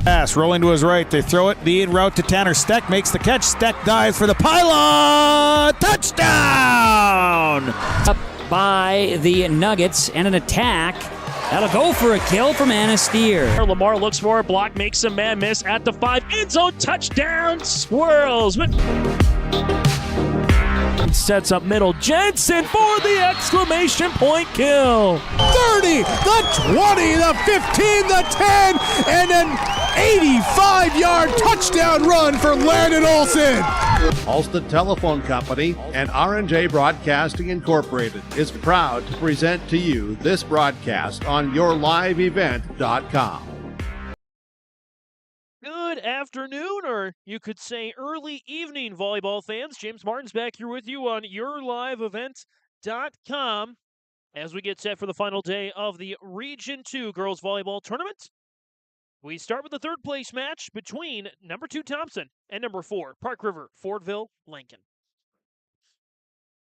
Pass rolling to his right. They throw it. The in route to Tanner. Steck makes the catch. Steck dives for the pylon. Touchdown! Up by the Nuggets and an attack. That'll go for a kill from Anasteer. Lamar looks for a block, makes a man miss at the 5. End zone touchdown. Swirls. Sets up middle. Jensen for the exclamation point kill. 30, the 20, the 15, the 10, and an 85-yard touchdown run for Landon Olsen. Ulster Telephone Company and R&J Broadcasting Incorporated is proud to present to you this broadcast on yourliveevent.com. Good afternoon, or you could say early evening, volleyball fans. James Martin's back here with you on yourliveevent.com as we get set for the final day of the Region 2 Girls Volleyball Tournament. We start with the third place match between number 2 Thompson and number 4 Park River Fordville-Lankin.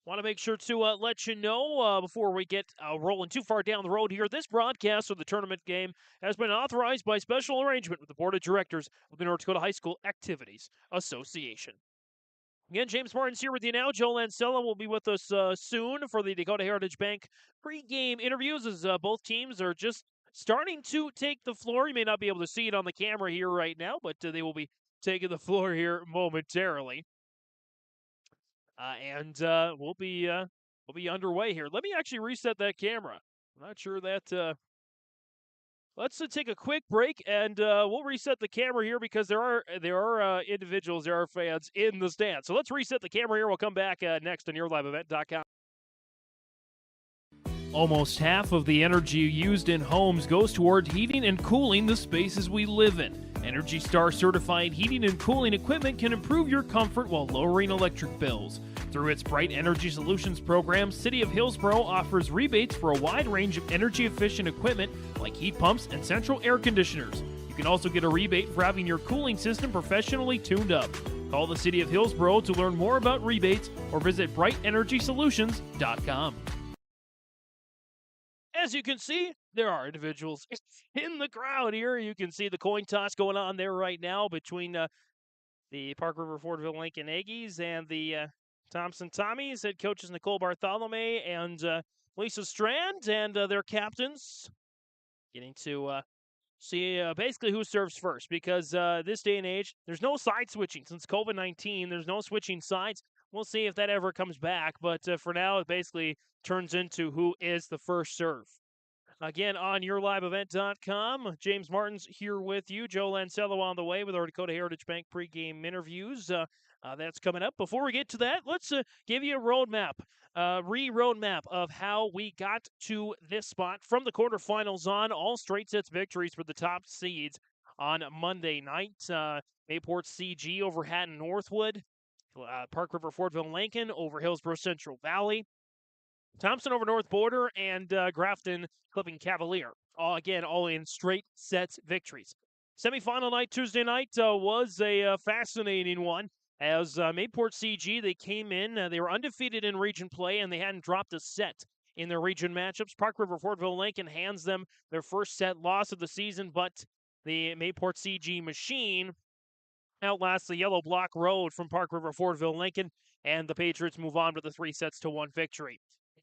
Want to make sure to let you know before we get rolling too far down the road here, this broadcast of the tournament game has been authorized by special arrangement with the Board of Directors of the North Dakota High School Activities Association. Again, James Martin's here with you now. Joe Lancella will be with us soon for the Dakota Heritage Bank pregame interviews as both teams are just starting to take the floor. You may not be able to see it on the camera here right now, but they will be taking the floor here momentarily. And we'll be underway here. Let me actually reset that camera. I'm not sure that. Let's take a quick break, and we'll reset the camera here because there are individuals, there are fans in the stand. So let's reset the camera here. We'll come back next on yourliveevent.com. Almost half of the energy used in homes goes toward heating and cooling the spaces we live in. Energy Star certified heating and cooling equipment can improve your comfort while lowering electric bills. Through its Bright Energy Solutions program, City of Hillsboro offers rebates for a wide range of energy-efficient equipment like heat pumps and central air conditioners. You can also get a rebate for having your cooling system professionally tuned up. Call the City of Hillsboro to learn more about rebates or visit brightenergysolutions.com. As you can see, there are individuals in the crowd here. You can see the coin toss going on there right now between the Park River Fordville-Lankin Aggies and the Thompson Tommies. Head coaches Nicole Bartholome and Lisa Strand and their captains getting to see basically who serves first because this day and age, there's no side switching. Since COVID-19, there's no switching sides. We'll see if that ever comes back, but for now, it basically turns into who is the first serve. Again, on yourliveevent.com, James Martin's here with you. Joe Lancello on the way with our Dakota Heritage Bank pregame interviews. That's coming up. Before we get to that, let's give you a roadmap of how we got to this spot from the quarterfinals on. All straight sets victories for the top seeds on Monday night. Mayport CG over Hatton Northwood. Park River Fordville-Lankin over Hillsborough Central Valley. Thompson over North Border and Grafton Clipping Cavalier. All in straight sets victories. Semifinal night Tuesday night was a fascinating one. As Mayport CG, they came in, they were undefeated in region play, and they hadn't dropped a set in their region matchups. Park River Fordville-Lankin hands them their first set loss of the season, but the Mayport CG machine outlasts the Yellow Block Road from Park River Fordville-Lankin, and the Patriots move on with a 3-1 victory.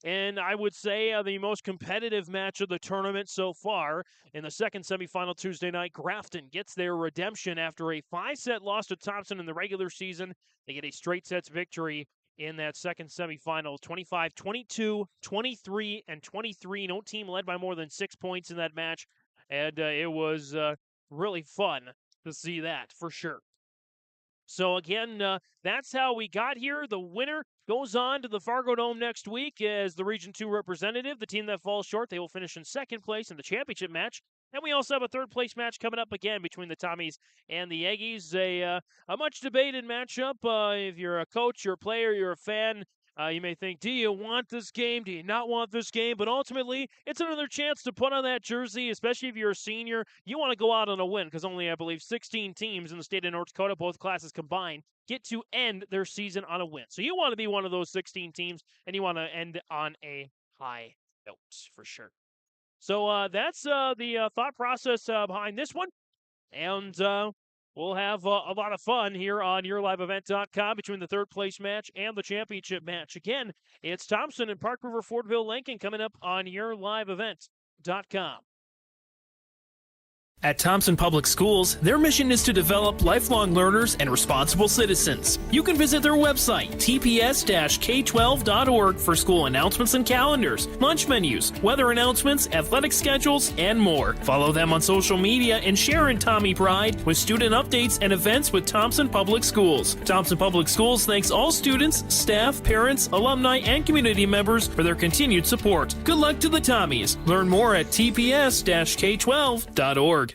And I would say the most competitive match of the tournament so far. In the second semifinal Tuesday night, Grafton gets their redemption after a 5-set loss to Thompson in the regular season. They get a straight sets victory in that second semifinal, 25-22, 23, and 23. No team led by more than 6 points in that match, and it was really fun to see that for sure. So again, that's how we got here. The winner goes on to the Fargo Dome next week as the Region 2 representative. The team that falls short, they will finish in second place in the championship match. And we also have a third place match coming up again between the Tommies and the Aggies. A much debated matchup. If you're a coach, you're a player, you're a fan, you may think, do you want this game? Do you not want this game? But ultimately, it's another chance to put on that jersey, especially if you're a senior. You want to go out on a win because only, I believe, 16 teams in the state of North Dakota, both classes combined, get to end their season on a win. So you want to be one of those 16 teams, and you want to end on a high note for sure. So that's the thought process behind this one. And we'll have a lot of fun here on YourLiveEvent.com between the third place match and the championship match. Again, it's Thompson and Park River Fordville-Lankin coming up on YourLiveEvent.com. At Thompson Public Schools, their mission is to develop lifelong learners and responsible citizens. You can visit their website, tps-k12.org, for school announcements and calendars, lunch menus, weather announcements, athletic schedules, and more. Follow them on social media and share in Tommy Pride with student updates and events with Thompson Public Schools. Thompson Public Schools thanks all students, staff, parents, alumni, and community members for their continued support. Good luck to the Tommies. Learn more at tps-k12.org.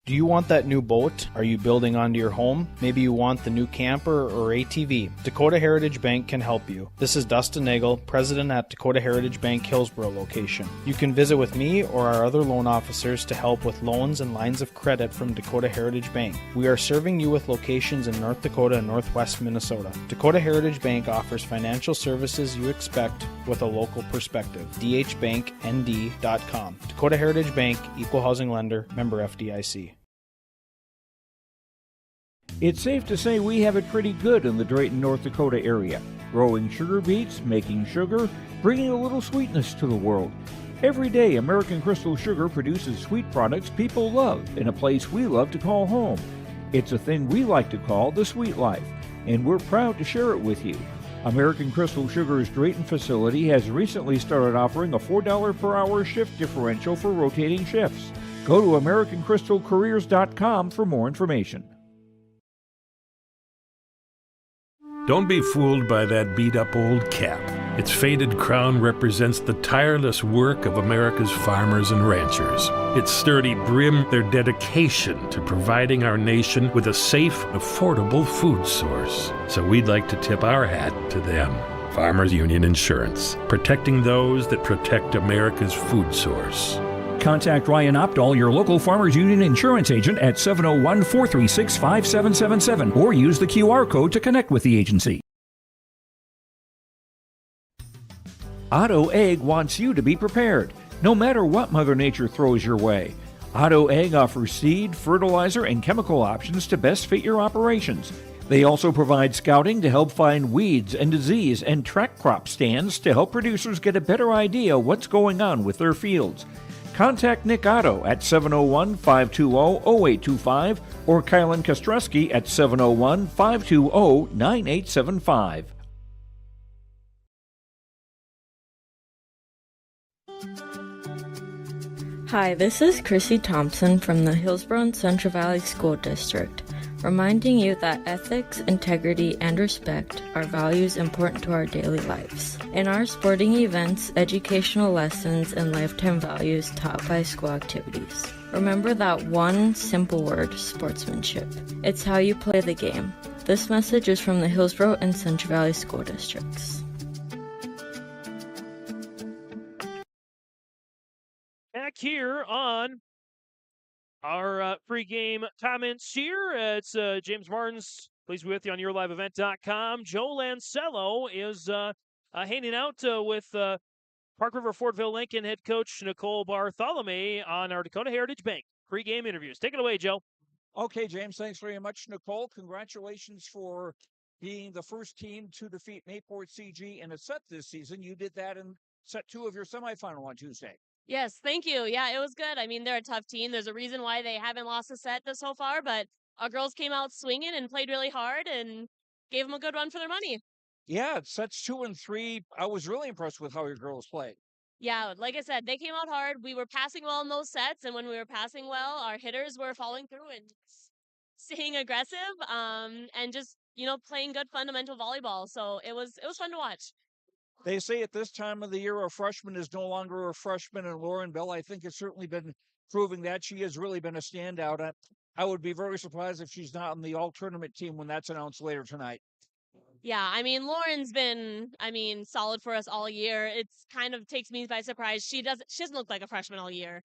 Do you want that new boat? Are you building onto your home? Maybe you want the new camper or ATV. Dakota Heritage Bank can help you. This is Dustin Nagel, President at Dakota Heritage Bank Hillsboro location. You can visit with me or our other loan officers to help with loans and lines of credit from Dakota Heritage Bank. We are serving you with locations in North Dakota and Northwest Minnesota. Dakota Heritage Bank offers financial services you expect with a local perspective. dhbanknd.com. Dakota Heritage Bank, Equal Housing Lender, member FDIC. It's safe to say we have it pretty good in the Drayton, North Dakota area. Growing sugar beets, making sugar, bringing a little sweetness to the world. Every day, American Crystal Sugar produces sweet products people love in a place we love to call home. It's a thing we like to call the sweet life, and we're proud to share it with you. American Crystal Sugar's Drayton facility has recently started offering a $4 per hour shift differential for rotating shifts. Go to AmericanCrystalCareers.com for more information. Don't be fooled by that beat-up old cap. Its faded crown represents the tireless work of America's farmers and ranchers. Its sturdy brim, their dedication to providing our nation with a safe, affordable food source. So we'd like to tip our hat to them. Farmers Union Insurance, protecting those that protect America's food source. Contact Ryan Opdahl, your local Farmers Union insurance agent, at 701-436-5777 or use the QR code to connect with the agency. Otto Egg wants you to be prepared, no matter what Mother Nature throws your way. Otto Egg offers seed, fertilizer, and chemical options to best fit your operations. They also provide scouting to help find weeds and disease and track crop stands to help producers get a better idea what's going on with their fields. Contact Nick Otto at 701-520-0825 or Kylan Kostreski at 701-520-9875. Hi, this is Chrissy Thompson from the Hillsboro and Central Valley School District, reminding you that ethics, integrity, and respect are values important to our daily lives. In our sporting events, educational lessons, and lifetime values taught by school activities. Remember that one simple word, sportsmanship. It's how you play the game. This message is from the Hillsboro and Central Valley School Districts. Back here on our pregame comments here. It's James Martins. Please be with you on YourLiveEvent.com. Joe Lancello is hanging out with Park River Fordville-Lankin head coach Nicole Bartholomew on our Dakota Heritage Bank pregame interviews. Take it away, Joe. Okay, James, thanks very much, Nicole. Congratulations for being the first team to defeat Mayport CG in a set this season. You did that in set 2 of your semifinal on Tuesday. Yes, thank you. Yeah, it was good. I mean, they're a tough team. There's a reason why they haven't lost a set so far, but our girls came out swinging and played really hard and gave them a good run for their money. Yeah, sets 2 and 3. I was really impressed with how your girls played. Yeah, like I said, they came out hard. We were passing well in those sets, and when we were passing well, our hitters were following through and staying aggressive, and just, playing good fundamental volleyball. So it was fun to watch. They say at this time of the year, a freshman is no longer a freshman, and Lauren Bell, I think, has certainly been proving that. She has really been a standout. I would be very surprised if she's not on the all-tournament team when that's announced later tonight. Yeah, I mean, Lauren's been, solid for us all year. It's kind of takes me by surprise. She doesn't look like a freshman all year.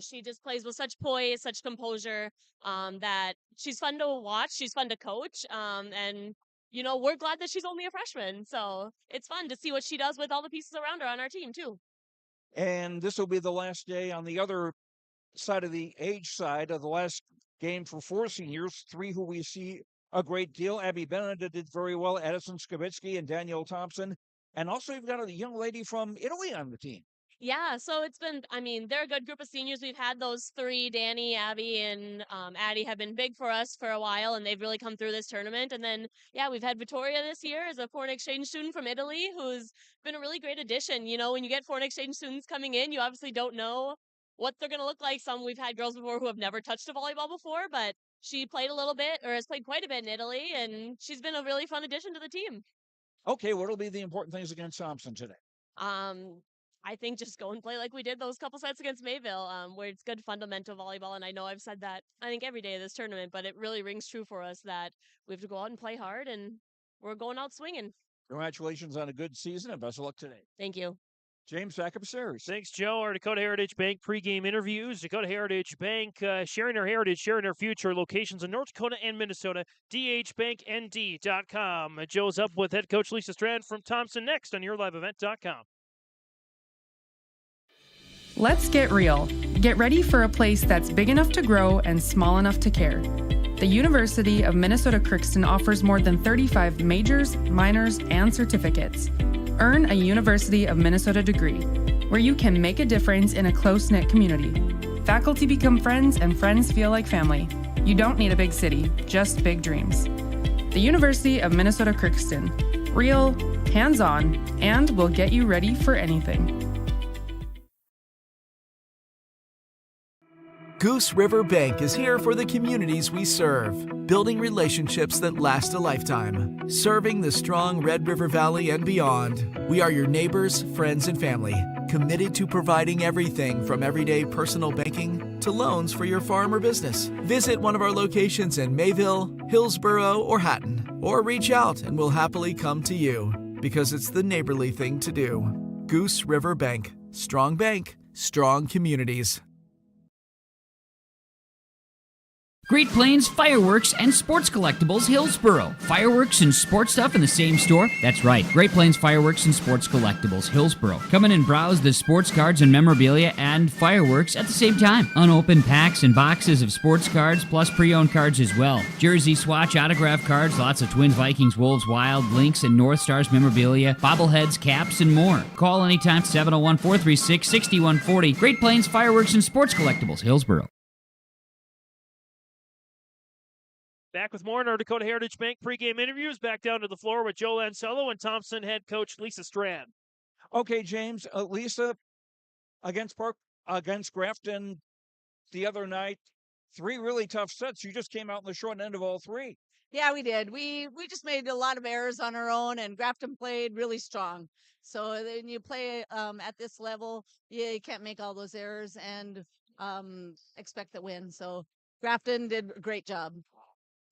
She just plays with such poise, such composure, that she's fun to watch. She's fun to coach. And we're glad that she's only a freshman. So it's fun to see what she does with all the pieces around her on our team, too. And this will be the last day on the other side of the age side of the last game for 4 seniors, 3 who we see a great deal. Abby Benedict did very well, Addison Skibitsky and Danielle Thompson. And also you've got a young lady from Italy on the team. Yeah, so it's been, I mean, they're a good group of seniors. We've had those 3, Danny, Abby, and Addie have been big for us for a while, and they've really come through this tournament. And then, yeah, we've had Vittoria this year as a foreign exchange student from Italy, who's been a really great addition. You know, when you get foreign exchange students coming in, you obviously don't know what they're going to look like. We've had girls before who have never touched a volleyball before, but she played a little bit, or has played quite a bit in Italy, and she's been a really fun addition to the team. Okay, what'll be the important things against Thompson today? I think just go and play like we did those couple sets against Mayville, where it's good fundamental volleyball. And I know I've said that, I think, every day of this tournament, but it really rings true for us that we have to go out and play hard, and we're going out swinging. Congratulations on a good season, and best of luck today. Thank you. James, back up series. Thanks, Joe. Our Dakota Heritage Bank pregame interviews. Dakota Heritage Bank, sharing our heritage, sharing our future. Locations in North Dakota and Minnesota. dhbanknd.com. Joe's up with head coach Lisa Strand from Thompson next on yourliveevent.com. Let's get real. Get ready for a place that's big enough to grow and small enough to care. The University of Minnesota Crookston offers more than 35 majors, minors, and certificates. Earn a University of Minnesota degree, where you can make a difference in a close-knit community. Faculty become friends, and friends feel like family. You don't need a big city, just big dreams. The University of Minnesota Crookston. Real, hands-on, and will get you ready for anything. Goose River Bank is here for the communities we serve, building relationships that last a lifetime. Serving the strong Red River Valley and beyond, we are your neighbors, friends, and family, committed to providing everything from everyday personal banking to loans for your farm or business. Visit one of our locations in Mayville, Hillsboro, or Hatton, or reach out and we'll happily come to you, because it's the neighborly thing to do. Goose River Bank. Strong bank, strong communities. Great Plains Fireworks and Sports Collectibles, Hillsboro. Fireworks and sports stuff in the same store? That's right. Great Plains Fireworks and Sports Collectibles, Hillsboro. Come in and browse the sports cards and memorabilia and fireworks at the same time. Unopened packs and boxes of sports cards, plus pre-owned cards as well. Jersey, swatch, autograph cards, lots of Twins, Vikings, Wolves, Wild, Lynx, and North Stars memorabilia, bobbleheads, caps, and more. Call anytime, 701-436-6140. Great Plains Fireworks and Sports Collectibles, Hillsboro. Back with more in our Dakota Heritage Bank pregame interviews. Back down to the floor with Joe Lancello and Thompson head coach Lisa Strand. Okay, James, Lisa, against Grafton the other night, 3 really tough sets. You just came out in the short end of all 3. Yeah, we did. We just made a lot of errors on our own, and Grafton played really strong. So when you play at this level, you can't make all those errors and expect the win. So Grafton did a great job.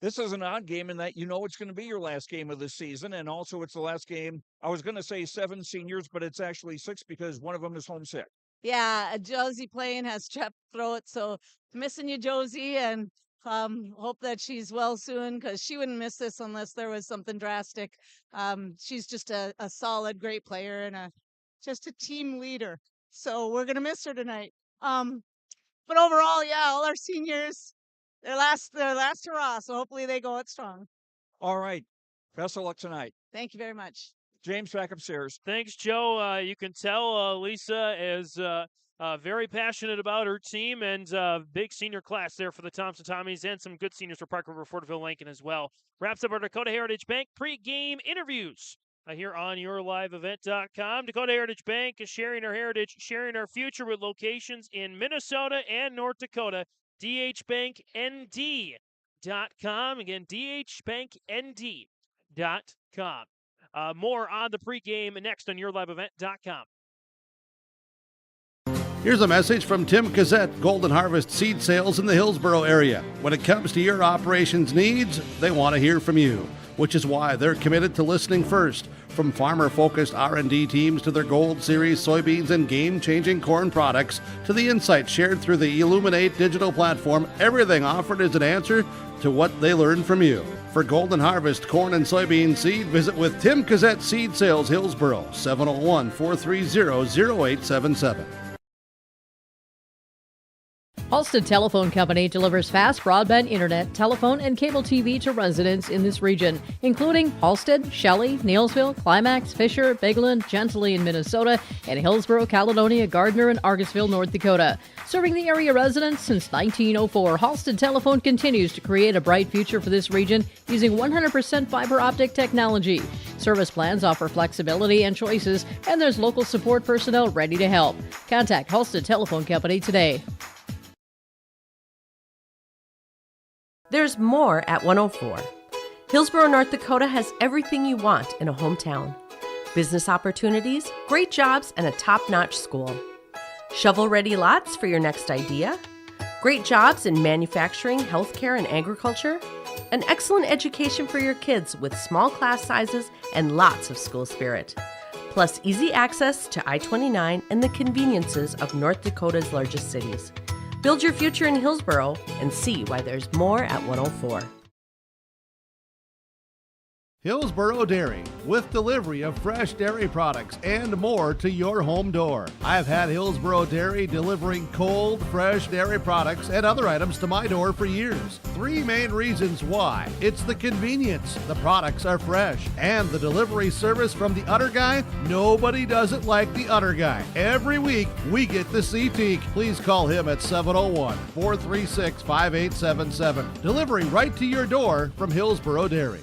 This is an odd game in that you know it's going to be your last game of the season, and also it's the last game. I was going to say 7 seniors, but it's actually 6 because one of them is homesick. Yeah, Josie playing has strep throat, so missing you, Josie, and hope that she's well soon, because she wouldn't miss this unless there was something drastic. She's just a solid, great player and just a team leader. So we're going to miss her tonight. But overall, yeah, all our seniors, their last hurrah, so hopefully they go out strong. All right. Best of luck tonight. Thank you very much. James, back upstairs. Thanks, Joe. You can tell Lisa is very passionate about her team, and big senior class there for the Thompson Tommies, and some good seniors for Park River Fordville-Lankin as well. Wraps up our Dakota Heritage Bank pregame interviews here on yourliveevent.com. Dakota Heritage Bank is sharing our heritage, sharing our future with locations in Minnesota and North Dakota. dhbanknd.com. Again, dhbanknd.com. More on the pregame next on yourliveevent.com. Here's a message from Tim Cassette, Golden Harvest Seed Sales in the Hillsboro area. When it comes to your operations needs, they want to hear from you, which is why they're committed to listening first. From farmer-focused R&D teams to their Gold Series soybeans and game-changing corn products to the insights shared through the Illuminate digital platform, everything offered is an answer to what they learned from you. For Golden Harvest corn and soybean seed, visit with Tim Cassette Seed Sales Hillsboro, 701-430-0877. Halstead Telephone Company delivers fast broadband internet, telephone, and cable TV to residents in this region, including Halstead, Shelley, Neilsville, Climax, Fisher, Bigland, Gentilly in Minnesota, and Hillsborough, Caledonia, Gardner, and Argusville, North Dakota. Serving the area residents since 1904, Halstead Telephone continues to create a bright future for this region using 100% fiber optic technology. Service plans offer flexibility and choices, and there's local support personnel ready to help. Contact Halstead Telephone Company today. There's more at 104. Hillsborough, North Dakota has everything you want in a hometown. Business opportunities, great jobs, and a top-notch school. Shovel-ready lots for your next idea. Great jobs in manufacturing, healthcare, and agriculture. An excellent education for your kids with small class sizes and lots of school spirit. Plus easy access to I-29 and the conveniences of North Dakota's largest cities. Build your future in Hillsborough and see why there's more at 104. Hillsborough Dairy, with delivery of fresh dairy products and more to your home door. I've had Hillsborough Dairy delivering cold, fresh dairy products and other items to my door for years. 3 main reasons why. It's the convenience, the products are fresh, and the delivery service from the Udder Guy. Nobody does it like the Udder Guy. Every week, we get to see Teak. Please call him at 701-436-5877. Delivery right to your door from Hillsborough Dairy.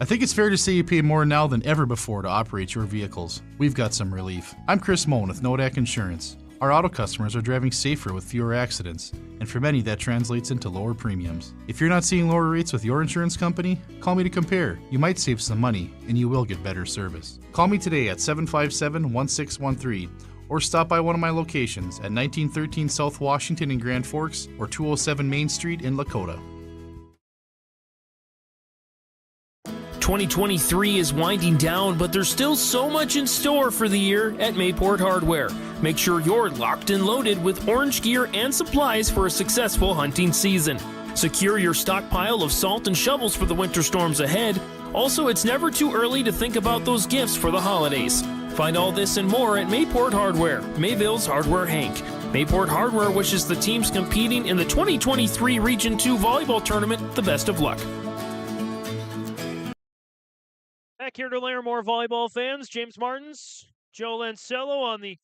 I think it's fair to say you pay more now than ever before to operate your vehicles. We've got some relief. I'm Chris Moan with Nodak Insurance. Our auto customers are driving safer with fewer accidents, and for many that translates into lower premiums. If you're not seeing lower rates with your insurance company, call me to compare. You might save some money, and you will get better service. Call me today at 757-1613, or stop by one of my locations at 1913 South Washington in Grand Forks or 207 Main Street in Lakota. 2023 is winding down, but there's still so much in store for the year at Mayport Hardware. Make sure you're locked and loaded with orange gear and supplies for a successful hunting season. Secure your stockpile of salt and shovels for the winter storms ahead. Also, it's never too early to think about those gifts for the holidays. Find all this and more at Mayport Hardware, Mayville's Hardware Hank. Mayport Hardware wishes the teams competing in the 2023 Region 2 Volleyball Tournament the best of luck. Back here to learn more volleyball fans. James Martins, Joe Lancello on the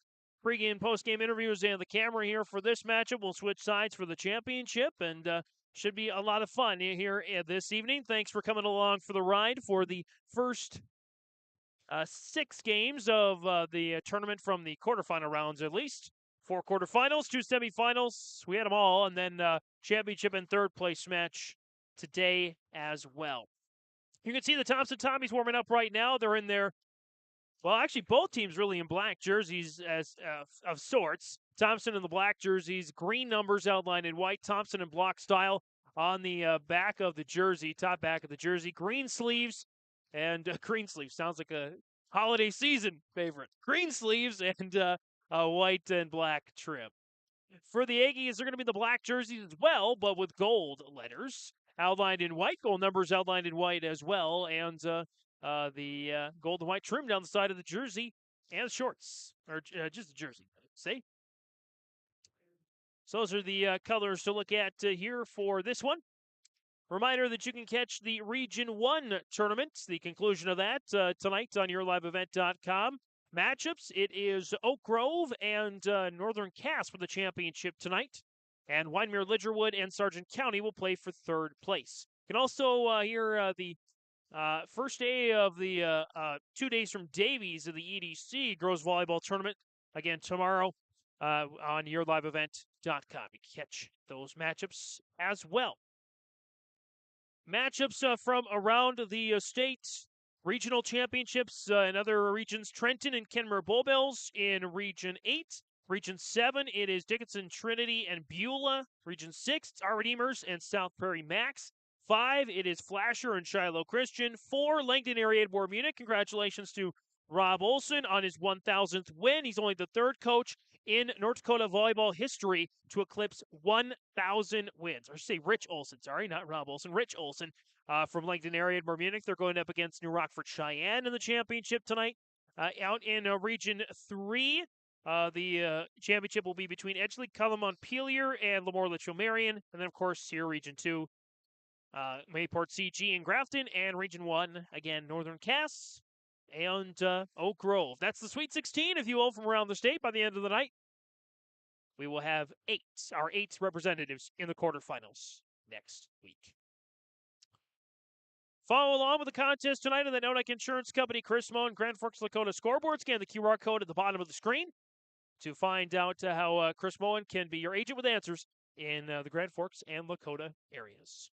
pregame, postgame interviews and the camera here for this matchup. We'll switch sides for the championship, and should be a lot of fun here this evening. Thanks for coming along for the ride for the first 6 games of the tournament from the quarterfinal rounds, at least. 4 quarterfinals, 2 semifinals. We had them all, and then championship and third place match today as well. You can see the Thompson Tommies warming up right now. They're in their, well, actually both teams really in black jerseys as of sorts. Thompson in the black jerseys, green numbers outlined in white. Thompson in block style on the back of the jersey, top back of the jersey. Green sleeves, and green sleeves sounds like a holiday season favorite. Green sleeves and a white and black trim. For the Aggies, they're going to be the black jerseys as well, but with gold letters outlined in white, gold numbers outlined in white as well, and the gold and white trim down the side of the jersey and shorts, or just the jersey, say. So those are the colors to look at here for this one. Reminder that you can catch the Region 1 tournament, the conclusion of that, tonight on YourLiveEvent.com. Matchups, it is Oak Grove and Northern Cass for the championship tonight. And Wyndmere, Lidgerwood, and Sargent County will play for third place. You can also hear the first day of the 2 days from Davies of the EDC Girls Volleyball Tournament. Again, tomorrow on YourLiveEvent.com. You can catch those matchups as well. Matchups from around the state. Regional championships in other regions. Trenton and Kenmore Bullbells in Region 8. Region 7, it is Dickinson, Trinity, and Beulah. Region 6, it's Redeemers and South Prairie Max. 5, it is Flasher and Shiloh Christian. 4, Langdon Area Edward Munich. Congratulations to Rob Olson on his 1,000th win. He's only the 3rd coach in North Dakota volleyball history to eclipse 1,000 wins. Or say Rich Olson, sorry, not Rob Olson. Rich Olson from Langdon Area Edward Munich. They're going up against New Rockford Cheyenne in the championship tonight. Out in Region 3, The championship will be between Edgeley, Cullen Montpelier, and Lemoore Litchfield Marion. And then, of course, here, Region 2, Mayport CG and Grafton. And Region 1, again, Northern Cass and Oak Grove. That's the Sweet 16, if you will, from around the state. By the end of the night, we will have our eight representatives in the quarterfinals next week. Follow along with the contest tonight on the Nodak Insurance Company Chris Moen Grand Forks Lakota scoreboard. Scan the QR code at the bottom of the screen to find out how Chris Moen can be your agent with answers in the Grand Forks and Lakota areas.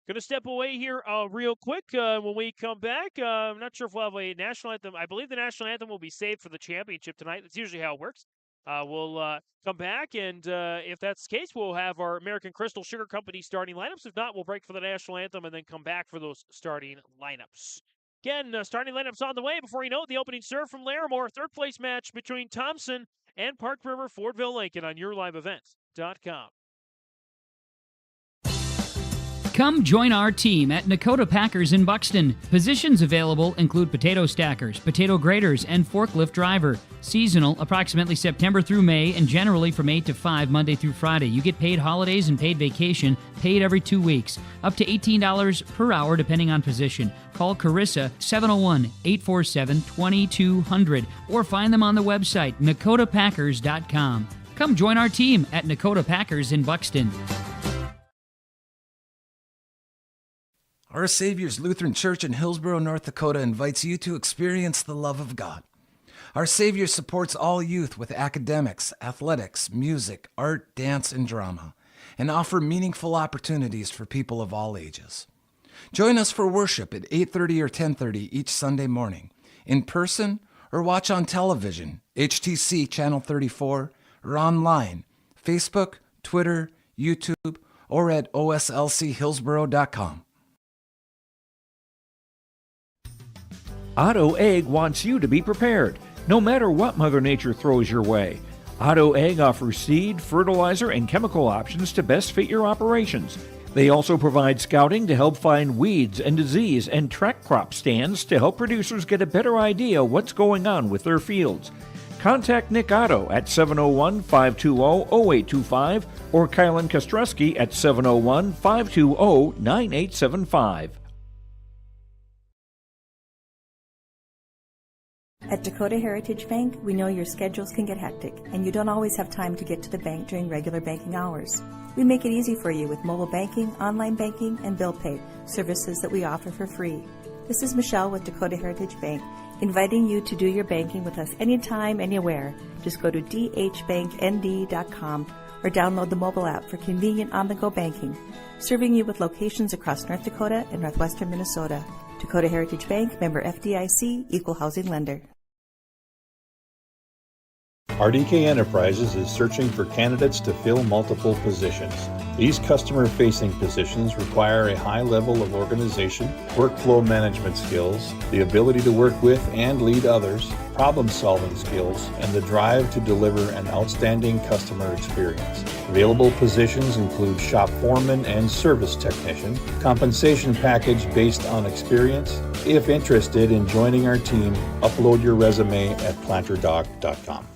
Going to step away here real quick. When we come back, I'm not sure if we'll have a national anthem. I believe the national anthem will be saved for the championship tonight. That's usually how it works. We'll come back, and if that's the case, we'll have our American Crystal Sugar Company starting lineups. If not, we'll break for the national anthem and then come back for those starting lineups. Again, starting lineups on the way. Before you know it, the opening serve from Larimore. Third place match between Thompson and Park River Fordville-Lankin on YourLiveEvent.com. Come join our team at Dakota Packers in Buxton. Positions available include potato stackers, potato graders, and forklift driver. Seasonal, approximately September through May, and generally from 8 to 5, Monday through Friday. You get paid holidays and paid vacation, paid every 2 weeks. Up to $18 per hour depending on position. Call Carissa 701-847-2200 or find them on the website, NakotaPackers.com. Come join our team at Dakota Packers in Buxton. Our Savior's Lutheran Church in Hillsborough, North Dakota invites you to experience the love of God. Our Savior supports all youth with academics, athletics, music, art, dance, and drama, and offer meaningful opportunities for people of all ages. Join us for worship at 8:30 or 10:30 each Sunday morning, in person or watch on television, HTC Channel 34, or online, Facebook, Twitter, YouTube, or at oslchillsboro.com. Otto Egg wants you to be prepared, no matter what Mother Nature throws your way. Otto Egg offers seed, fertilizer, and chemical options to best fit your operations. They also provide scouting to help find weeds and disease and track crop stands to help producers get a better idea what's going on with their fields. Contact Nick Otto at 701-520-0825 or Kylan Kostreski at 701-520-9875. At Dakota Heritage Bank, we know your schedules can get hectic, and you don't always have time to get to the bank during regular banking hours. We make it easy for you with mobile banking, online banking, and bill pay, services that we offer for free. This is Michelle with Dakota Heritage Bank, inviting you to do your banking with us anytime, anywhere. Just go to dhbanknd.com or download the mobile app for convenient on-the-go banking, serving you with locations across North Dakota and northwestern Minnesota. Dakota Heritage Bank, member FDIC, equal housing lender. RDK Enterprises is searching for candidates to fill multiple positions. These customer-facing positions require a high level of organization, workflow management skills, the ability to work with and lead others, problem-solving skills, and the drive to deliver an outstanding customer experience. Available positions include shop foreman and service technician, compensation package based on experience. If interested in joining our team, upload your resume at planterdoc.com.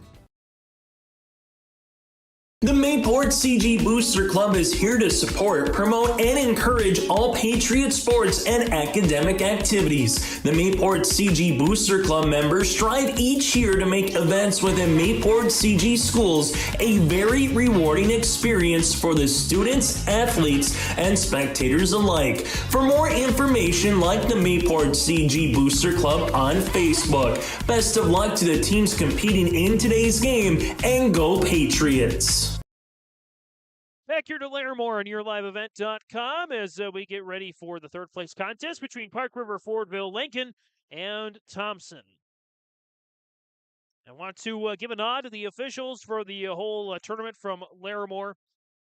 The Mayport CG Booster Club is here to support, promote, and encourage all Patriot sports and academic activities. The Mayport CG Booster Club members strive each year to make events within Mayport CG schools a very rewarding experience for the students, athletes, and spectators alike. For more information, like the Mayport CG Booster Club on Facebook. Best of luck to the teams competing in today's game, and go Patriots! Back here to Larimore on YourLiveEvent.com as we get ready for the third place contest between Park River, Fordville-Lankin, and Thompson. I want to give a nod to the officials for the whole tournament from Larimore.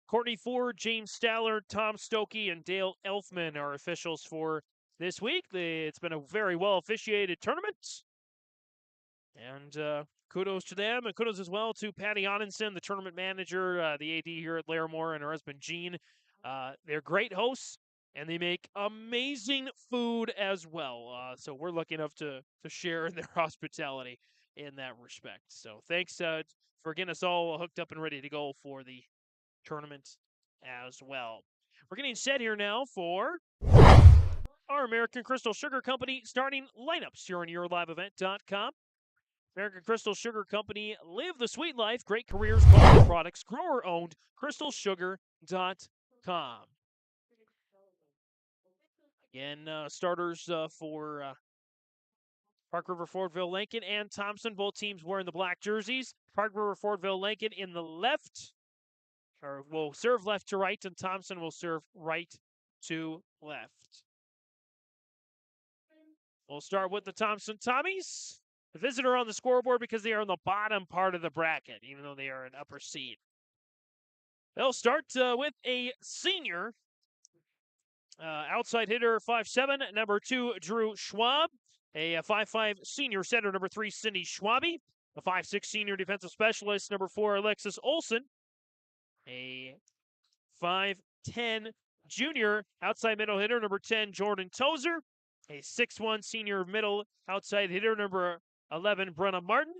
Courtney Ford, James Stallard, Tom Stokey, and Dale Elfman are officials for this week. It's been a very well officiated tournament. And kudos to them, and kudos as well to Patty Onenson, the tournament manager, the AD here at Larimore, and her husband, Gene. They're great hosts, and they make amazing food as well. So we're lucky enough to share in their hospitality. in that respect. So thanks for getting us all hooked up and ready to go for the tournament as well. We're getting set here now for our American Crystal Sugar Company starting lineups here on YourLiveEvent.com. American Crystal Sugar Company, live the sweet life, great careers, quality products, grower-owned, crystalsugar.com. Again, starters for Park River Fordville-Lankin and Thompson, both teams wearing the black jerseys. Park River Fordville-Lankin in the left, or will serve left to right, and Thompson will serve right to left. We'll start with the Thompson Tommies. The visitor on the scoreboard because they are on the bottom part of the bracket, even though they are an upper seed. They'll start with a senior outside hitter, 5'7", number 2, Drew Schwab. A 5'5" senior center, number 3, Cindy Schwabe. A 5'6" senior defensive specialist, number 4, Alexis Olson. A 5'10" junior outside middle hitter, number 10, Jordan Tozer. A 6'1" senior middle outside hitter, number 11, Brenna Martin.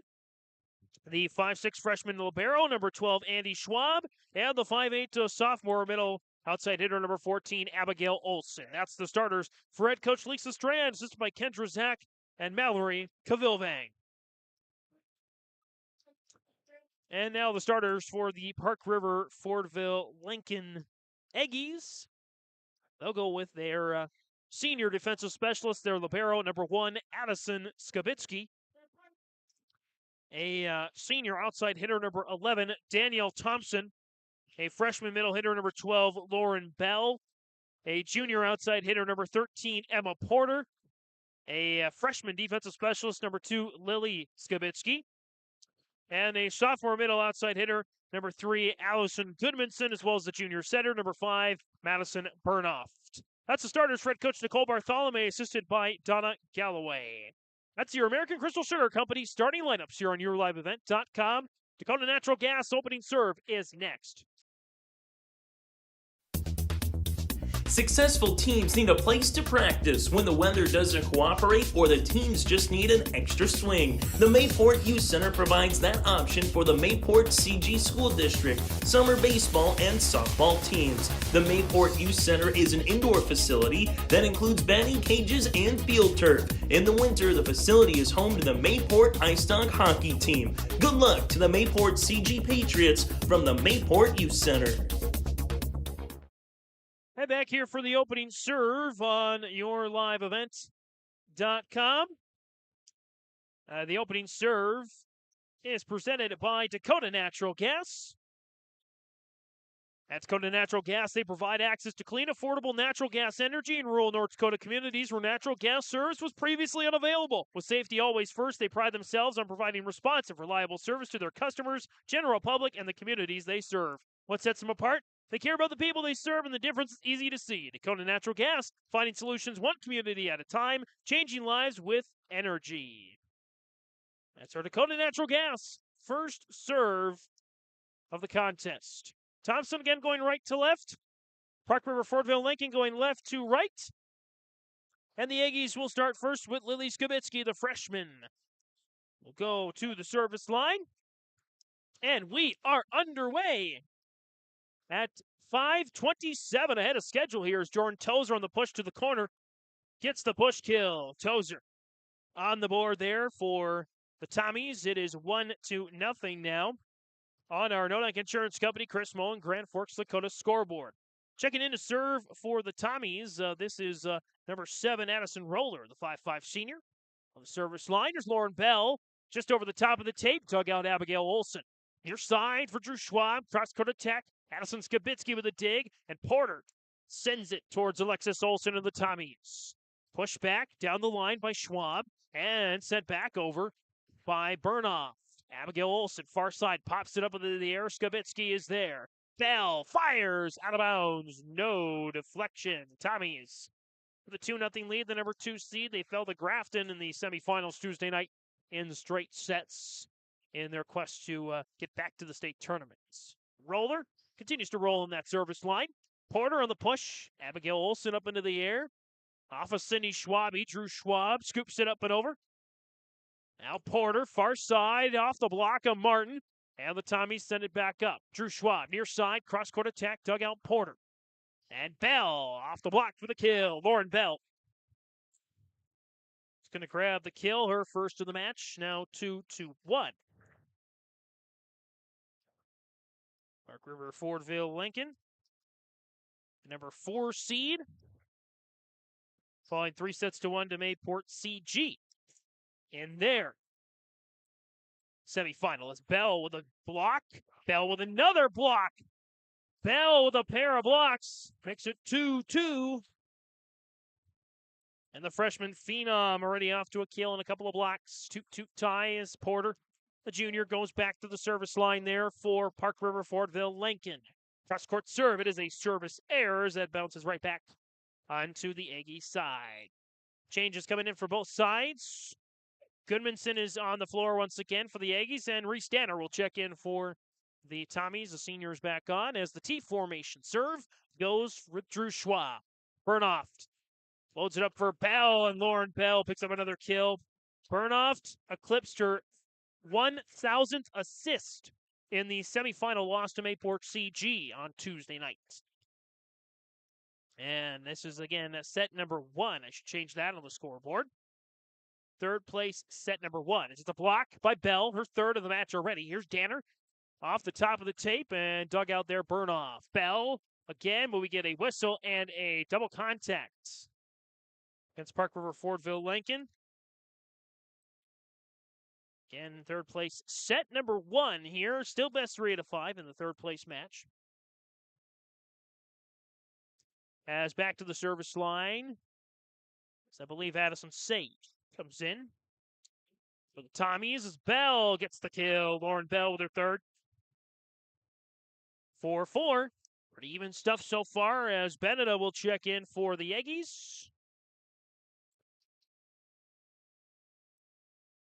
The 5'6" freshman libero, number 12, Andy Schwab. And the 5'8" sophomore middle outside hitter, number 14, Abigail Olson. That's the starters for head coach Lisa Strand, assisted by Kendra Zach and Mallory Cavilvang. And now the starters for the Park River Fordville-Lankin Aggies. They'll go with their senior defensive specialist, their libero, number 1, Addison Skabitsky. A senior outside hitter, number 11, Danielle Thompson. A freshman middle hitter, number 12, Lauren Bell. A junior outside hitter, number 13, Emma Porter. A freshman defensive specialist, number 2, Lily Skabitsky. And a sophomore middle outside hitter, number 3, Allison Goodmanson, as well as the junior center, number 5, Madison Burnoft. That's the starters for head coach Nicole Bartholomew, assisted by Donna Galloway. That's your American Crystal Sugar Company starting lineups here on YourLiveEvent.com. Dakota Natural Gas opening serve is next. Successful teams need a place to practice when the weather doesn't cooperate or the teams just need an extra swing. The Mayport Youth Center provides that option for the Mayport CG School District, summer baseball and softball teams. The Mayport Youth Center is an indoor facility that includes batting cages and field turf. In the winter, the facility is home to the Mayport Ice Dog hockey team. Good luck to the Mayport CG Patriots from the Mayport Youth Center. Head back here for the opening serve on YourLiveEvent.com. The opening serve is presented by Dakota Natural Gas. At Dakota Natural Gas, they provide access to clean, affordable natural gas energy in rural North Dakota communities where natural gas service was previously unavailable. With safety always first, they pride themselves on providing responsive, reliable service to their customers, general public, and the communities they serve. What sets them apart? They care about the people they serve, and the difference is easy to see. Dakota Natural Gas, finding solutions one community at a time, changing lives with energy. That's our Dakota Natural Gas first serve of the contest. Thompson again going right to left. Park River Fordville-Lankin going left to right. And the Aggies will start first with Lily Skabitsky, the freshman. We'll go to the service line. And we are underway. At 5:27 ahead of schedule here is Jordan Tozer on the push to the corner. Gets the push kill. Tozer on the board there for the Tommies. It is 1-0 now on our Nodak Insurance Company, Chris Mullen, Grand Forks, Dakota scoreboard. Checking in to serve for the Tommies. This is number 7, Addison Roller, the 5'5" senior. On the service line, there's Lauren Bell. Just over the top of the tape, dug out Abigail Olson. Near side for Drew Schwab. Cross-court attack. Addison Skabitsky with a dig, and Porter sends it towards Alexis Olson and the Tommies. Pushed back down the line by Schwab, and sent back over by Burnoff. Abigail Olson, far side, pops it up into the air. Skabitsky is there. Bell fires out of bounds. No deflection. Tommies with a 2-0 lead, the number 2 seed. They fell to Grafton in the semifinals Tuesday night in straight sets in their quest to get back to the state tournaments. Roller continues to roll in that service line. Porter on the push. Abigail Olson up into the air. Off of Cindy Schwab. Drew Schwab scoops it up and over. Now Porter, far side, off the block of Martin. And the Tommies send it back up. Drew Schwab, near side, cross-court attack, dugout Porter. And Bell, off the block for the kill. Lauren Bell. She's going to grab the kill, her first of the match. Now 2-1. Park River Fordville-Lankin. Number 4 seed. Falling 3-1 to Mayport CG. In there. Semifinal is Bell with a block. Bell with another block. Bell with a pair of blocks. Makes it 2-2. And the freshman Phenom already off to a kill and a couple of blocks. 2-2 tie as Porter, the junior, goes back to the service line there for Park River Fordville-Lankin. Cross-court serve. It is a service error as that bounces right back onto the Aggie side. Changes coming in for both sides. Goodmanson is on the floor once again for the Aggies, and Reese Danner will check in for the Tommies. The senior is back on as the T formation serve goes with Drew Schwab. Burnoft loads it up for Bell, and Lauren Bell picks up another kill. Burnoft eclipsed her 1,000th assist in the semifinal loss to Mayport CG on Tuesday night. And this is, again, set number 1. I should change that on the scoreboard. Third place, set number 1. It's a block by Bell, her third of the match already. Here's Danner off the top of the tape and dug out there, Burnoff. Bell again, but we get a whistle and a double contact against Park River Fordville-Lankin. Again, third place, set number 1 here. Still best 3 out of 5 in the third place match. As back to the service line, I believe Addison Sage comes in. For the Tommies as Bell gets the kill. Lauren Bell with her third. 4-4. Pretty even stuff so far as Beneda will check in for the Aggies.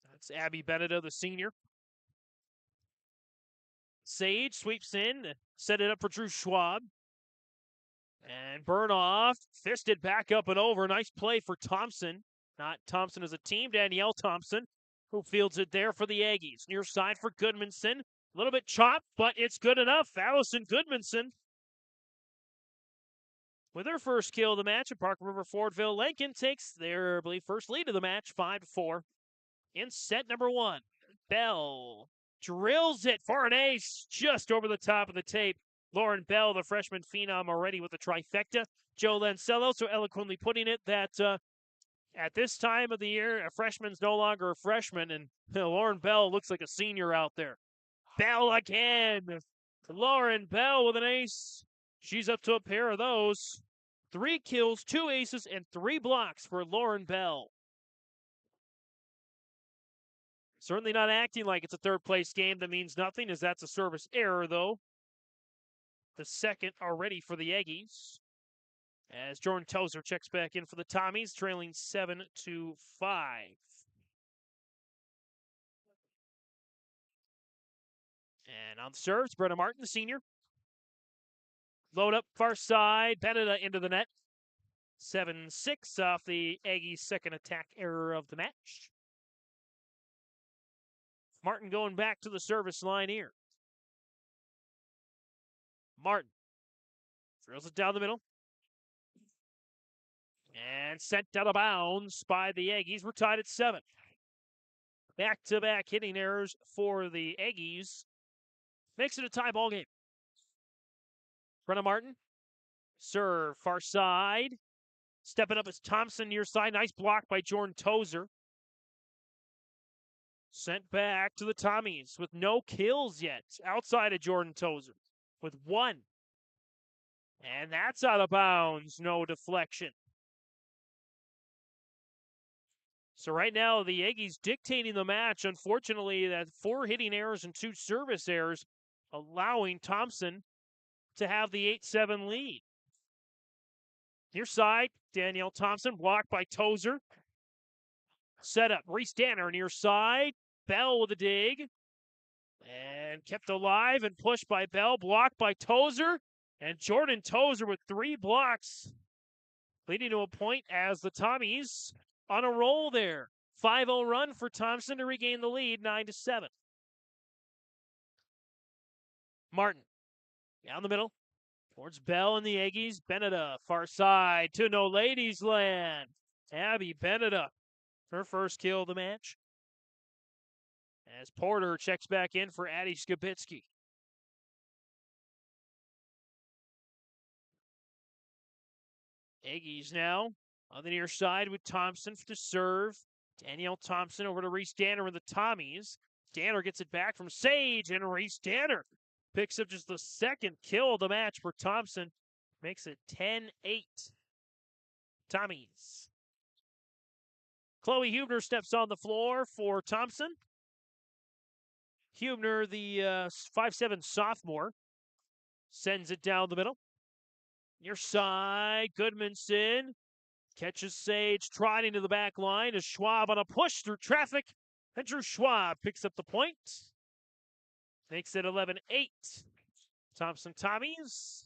That's Abby Beneda, the senior. Sage sweeps in, set it up for Drew Schwab. And Burnoff fisted back up and over. Nice play for Thompson. Not Thompson as a team. Danielle Thompson, who fields it there for the Aggies. Near side for Goodmanson. A little bit chopped, but it's good enough. Allison Goodmanson with her first kill of the match. And Park River Fordville-Lankin takes their, I believe, first lead of the match, 5-4. In set number 1, Bell drills it for an ace just over the top of the tape. Lauren Bell, the freshman phenom, already with the trifecta. Joe Lancello so eloquently putting it that at this time of the year, a freshman's no longer a freshman, and Lauren Bell looks like a senior out there. Bell again. Lauren Bell with an ace. She's up to a pair of those. 3 kills, 2 aces, and 3 blocks for Lauren Bell. Certainly not acting like it's a third-place game that means nothing, as that's a service error, though. The second already for the Aggies. As Jordan Tozer checks back in for the Tommies, trailing 7-5. And on the serves, Brenna Martin, the senior. Load up far side, Beneda into the net. 7-6 off the Aggies' second attack error of the match. Martin going back to the service line here. Martin drills it down the middle. And sent out of bounds by the Aggies. We're tied at 7. Back-to-back hitting errors for the Aggies. Makes it a tie ball game. Brenna Martin. Serve far side. Stepping up is Thompson near side. Nice block by Jordan Tozer. Sent back to the Tommies with no kills yet. Outside of Jordan Tozer with 1. And that's out of bounds. No deflection. So right now, the Aggies dictating the match. Unfortunately, that 4 hitting errors and 2 service errors, allowing Thompson to have the 8-7 lead. Near side, Danielle Thompson, blocked by Tozer. Set up, Reese Danner near side. Bell with a dig. And kept alive and pushed by Bell, blocked by Tozer. And Jordan Tozer with 3 blocks, leading to a point as the Tommies on a roll there. 5-0 run for Thompson to regain the lead, 9-7. Martin down the middle towards Bell and the Aggies. Beneda, far side to No Ladies Land. Abby Beneda, her first kill of the match. As Porter checks back in for Addie Skibitsky. Aggies now on the near side with Thompson to serve. Danielle Thompson over to Reese Danner with the Tommies. Danner gets it back from Sage, and Reese Danner picks up just the second kill of the match for Thompson. Makes it 10-8. Tommies. Chloe Hubner steps on the floor for Thompson. Hubner, the 5'7" sophomore, sends it down the middle. Near side, Goodmanson catches Sage trotting to the back line as Schwab on a push through traffic. And Drew Schwab picks up the point. Makes it 11-8. Thompson Tommies.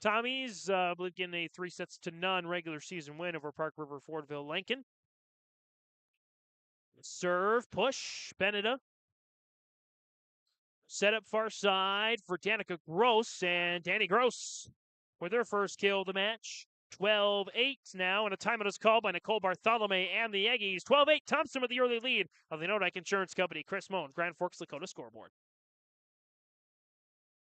Tommies, I believe, getting a 3-0 regular season win over Park River Fordville-Lankin. Serve, push, Beneda. Set up far side for Danica Gross, and Danny Gross with her first kill of the match. 12-8 now, and a timeout is called by Nicole Bartholome and the Aggies. 12-8, Thompson with the early lead of the Nodak Insurance Company. Chris Moan, Grand Forks, Dakota scoreboard.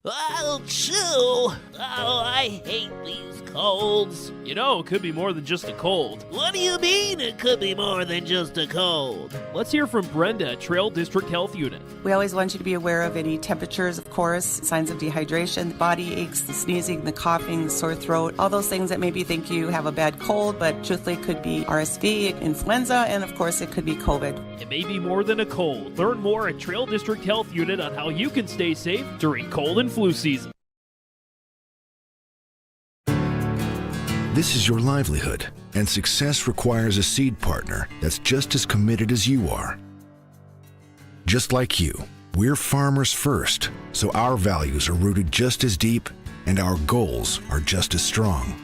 Oh, chew! Oh, I hate these colds. You know, it could be more than just a cold. What do you mean it could be more than just a cold? Let's hear from Brenda at Trail District Health Unit. We always want you to be aware of any temperatures, of course, signs of dehydration, body aches, the sneezing, the coughing, the sore throat, all those things that maybe think you have a bad cold, but truthfully could be RSV, influenza, and of course it could be COVID. It may be more than a cold. Learn more at Trail District Health Unit on how you can stay safe during cold and flu season. This is your livelihood, and success requires a seed partner that's just as committed as you are. Just like you, we're farmers first, so our values are rooted just as deep and our goals are just as strong.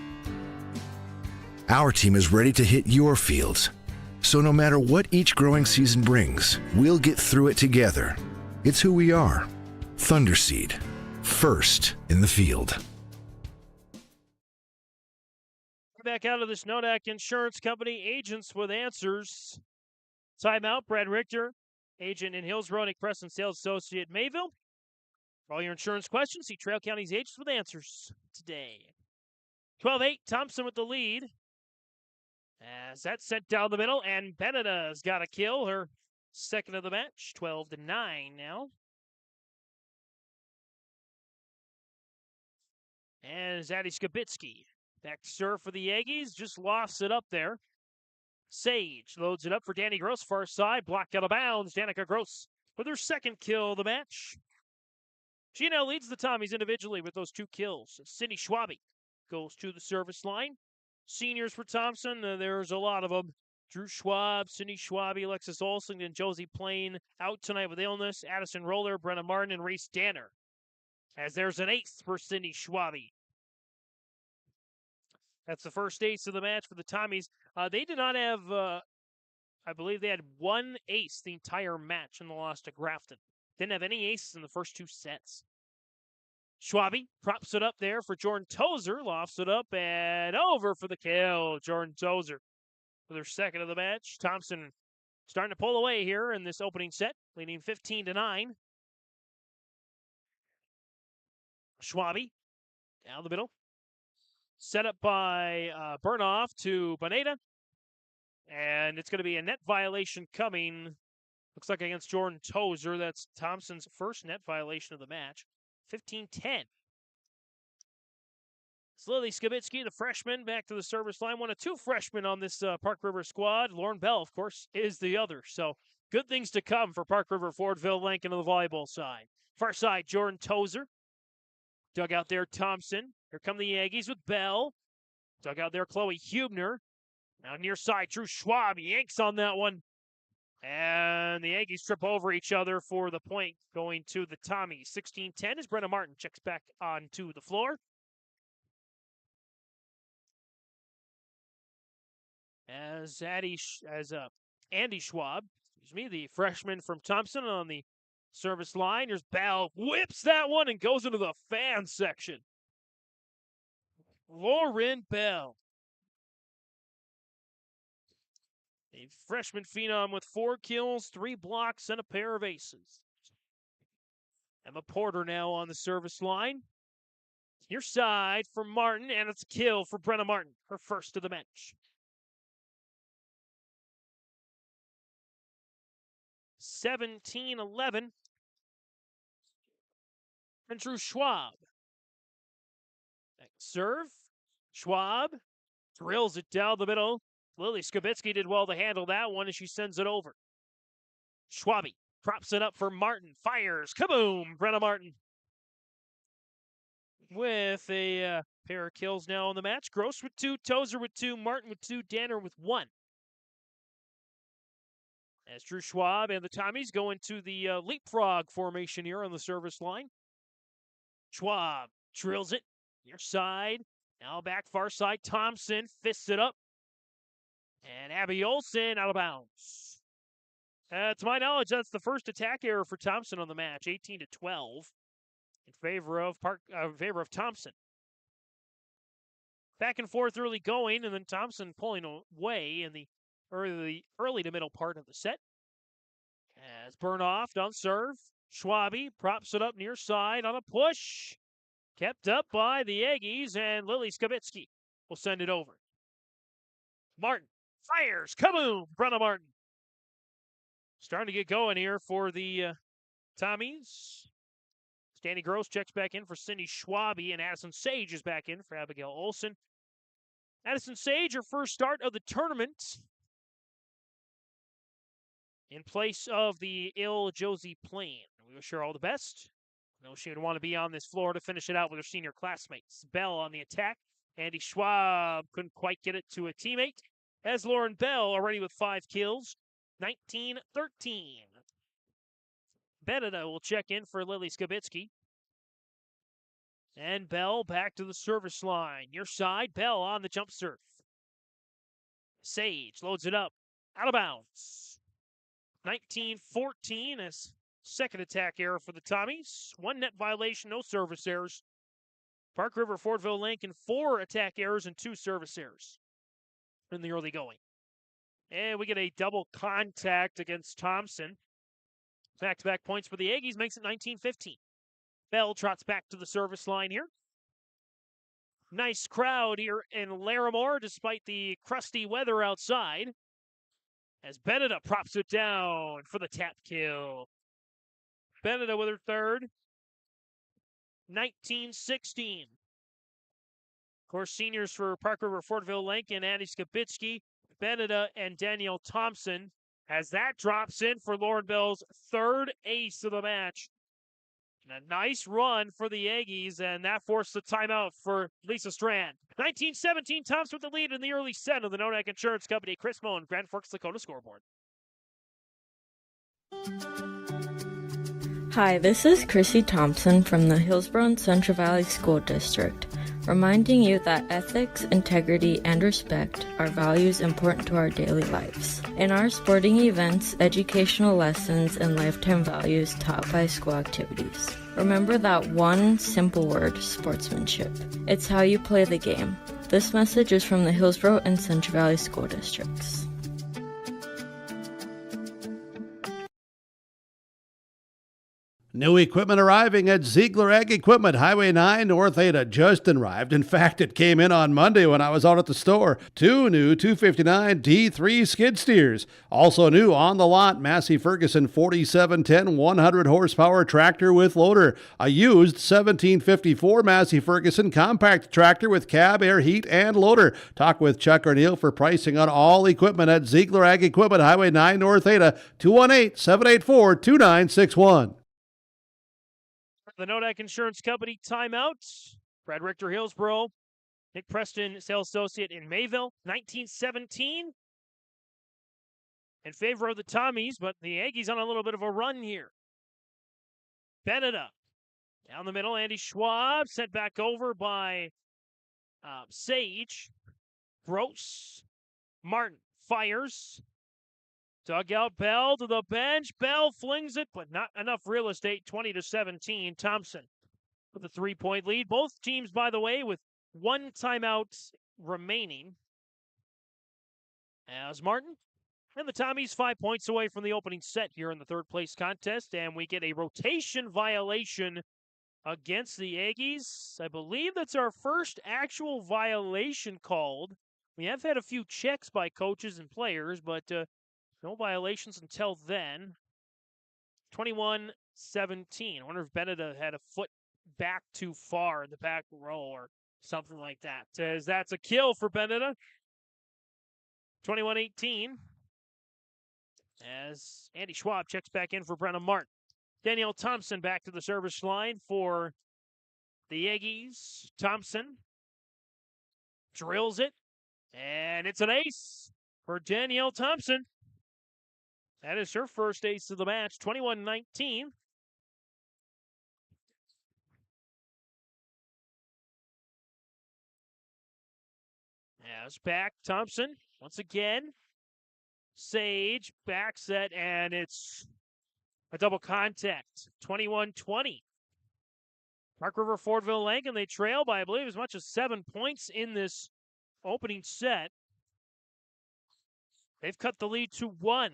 Our team is ready to hit your fields, so no matter what each growing season brings, we'll get through it together. It's who we are. Thunderseed, first in the field. Back out of this Nodak Insurance Company, agents with answers. Timeout, Brad Richter, agent in Hillsborough, Nick Preston, sales associate in Mayville. For all your insurance questions, see Trail County's agents with answers today. 12-8, Thompson with the lead. As that's sent down the middle, and Beneda's got a kill, her second of the match. 12-9 now. And Zaddy Skibitsky. Back to serve for the Aggies, just lofts it up there. Sage loads it up for Danny Gross, far side, blocked out of bounds. Danica Gross with her second kill of the match. She now leads the Tommies individually with those two kills. Cindy Schwabe goes to the service line. Seniors for Thompson, there's a lot of them. Drew Schwab, Cindy Schwabe, Alexis Olsen, and Josie Plain out tonight with illness. Addison Roller, Brenna Martin, and Reese Danner. As there's an ace for Cindy Schwabe. That's the first ace of the match for the Tommies. They did not have, I believe they had one ace the entire match in the loss to Grafton. Didn't have any aces in the first two sets. Schwabe props it up there for Jordan Tozer. Lofts it up and over for the kill. Jordan Tozer for their second of the match. Thompson starting to pull away here in this opening set, leading 15-9. Schwabe down the middle. Set up by Burnoff to Boneta. And it's going to be a net violation coming. Looks like against Jordan Tozer. That's Thompson's first net violation of the match. 15-10. Lily Skibitsky, the freshman, back to the service line. One of two freshmen on this Park River squad. Lauren Bell, of course, is the other. So good things to come for Park River, Fordville-Lankin on the volleyball side. Far side, Jordan Tozer. Dug out there, Thompson. Here come the Aggies with Bell. Dug out there, Chloe Hubner. Now near side, Drew Schwab yanks on that one. And the Aggies trip over each other for the point going to the Tommies. 16-10 as Brenna Martin checks back onto the floor. As Andy Schwab, the freshman from Thompson on the service line. Here's Bell, whips that one and goes into the fan section. Lauren Bell, a freshman phenom with 4 kills, 3 blocks, and a pair of aces. Emma Porter now on the service line. Near side for Martin, and it's a kill for Brenna Martin, her first of the bench. 17-11. And Drew Schwab. Back serve. Schwab drills it down the middle. Lily Skibitsky did well to handle that one as she sends it over. Schwabi props it up for Martin. Fires. Kaboom! Brenna Martin. With a pair of kills now in the match. Gross with 2, Tozer with 2, Martin with 2, Danner with 1. As Drew Schwab and the Tommies go into the leapfrog formation here on the service line. Schwab drills it. Near side. Now back far side. Thompson fists it up. And Abby Olsen out of bounds. To my knowledge, that's the first attack error for Thompson on the match. 18-12 in favor of Thompson. Back and forth early going, and then Thompson pulling away in the early to middle part of the set. As Burnoff on serve. Schwabi props it up near side on a push. Kept up by the Aggies, and Lily Skibitsky will send it over. Martin fires. Kaboom! Brenna Martin. Starting to get going here for the Tommies. Danny Gross checks back in for Cindy Schwabi, and Addison Sage is back in for Abigail Olsen. Addison Sage, her first start of the tournament, in place of the ill Josie Plain. We wish her all the best. I know she would want to be on this floor to finish it out with her senior classmates. Bell on the attack. Andy Schwab couldn't quite get it to a teammate. As Lauren Bell already with 5 kills. 19-13. Beneda will check in for Lily Skibitsky. And Bell back to the service line. Near side, Bell on the jump serve. Sage loads it up. Out of bounds. 19-14 as second attack error for the Tommies. 1 net violation, no service errors. Park River, Fordville-Lankin, 4 attack errors and 2 service errors in the early going. And we get a double contact against Thompson. Back-to-back points for the Aggies makes it 19-15. Bell trots back to the service line here. Nice crowd here in Larimore despite the crusty weather outside. As Beneda props it down for the tap kill. Beneda with her third. 19-16. Of course, seniors for Park River, Fordville-Lankin, Andy Skibitsky, Beneda, and Danielle Thompson. As that drops in for Lauren Bell's third ace of the match. And a nice run for the Aggies, and that forced the timeout for Lisa Strand. 19-17, Thompson with the lead in the early set of the Nodak Insurance Company. Chris Moen, Grand Forks, Dakota scoreboard. Hi, this is Chrissy Thompson from the Hillsborough and Central Valley School District, reminding you that ethics, integrity, and respect are values important to our daily lives. In our sporting events, educational lessons, and lifetime values taught by school activities. Remember that one simple word, sportsmanship. It's how you play the game. This message is from the Hillsborough and Central Valley School Districts. New equipment arriving at Ziegler Ag Equipment, Highway 9, North Ada. Just arrived. In fact, it came in on Monday when I was out at the store. 2 new 259 D3 skid steers. Also new on the lot, Massey Ferguson 4710 100 horsepower tractor with loader. A used 1754 Massey Ferguson compact tractor with cab, air, heat, and loader. Talk with Chuck or Neil for pricing on all equipment at Ziegler Ag Equipment, Highway 9, North Ada. 218-784-2961. The Nodak Insurance Company timeout. Brad Richter, Hillsborough. Nick Preston, sales associate in Mayville. 19-17 in favor of the Tommies, but the Aggies on a little bit of a run here. Beneda down the middle. Andy Schwab sent back over by Sage. Gross. Martin fires. Dugout Bell to the bench. Bell flings it, but not enough real estate. 20-17. Thompson with a 3-point lead. Both teams, by the way, with one timeout remaining. As Martin and the Tommies 5 points away from the opening set here in the third place contest, and we get a rotation violation against the Aggies. I believe that's our first actual violation called. We have had a few checks by coaches and players, but no violations until then. 21-17. I wonder if Beneda had a foot back too far in the back row or something like that. As that's a kill for Beneda. 21-18. As Andy Schwab checks back in for Brennan Martin. Danielle Thompson back to the service line for the Aggies. Thompson drills it, and it's an ace for Danielle Thompson. That is her first ace of the match, 21-19. As back, Thompson, once again. Sage, back set, and it's a double contact, 21-20. Park River Fordville-Lankin, they trail by, I believe, as much as 7 points in this opening set. They've cut the lead to 1.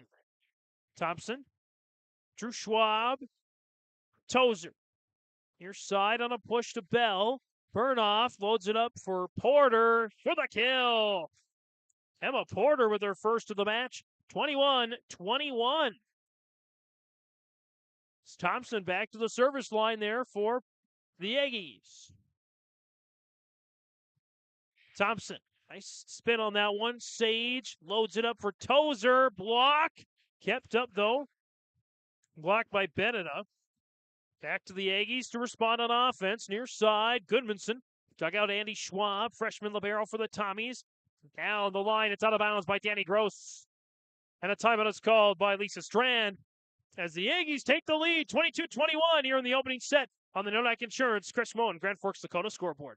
Thompson, Drew Schwab, Tozer. Near side on a push to Bell. Burnoff loads it up for Porter for the kill. Emma Porter with her first of the match, 21-21. Thompson back to the service line there for the Aggies. Thompson, nice spin on that one. Sage loads it up for Tozer. Block. Kept up, though. Blocked by Beneda. Back to the Aggies to respond on offense. Near side, Goodmanson. Dug out Andy Schwab, freshman libero for the Tommies. Down the line, it's out of bounds by Danny Gross. And a timeout is called by Lisa Strand as the Aggies take the lead, 22-21 here in the opening set on the Nodak Insurance Chris Moen Grand Forks, Dakota scoreboard.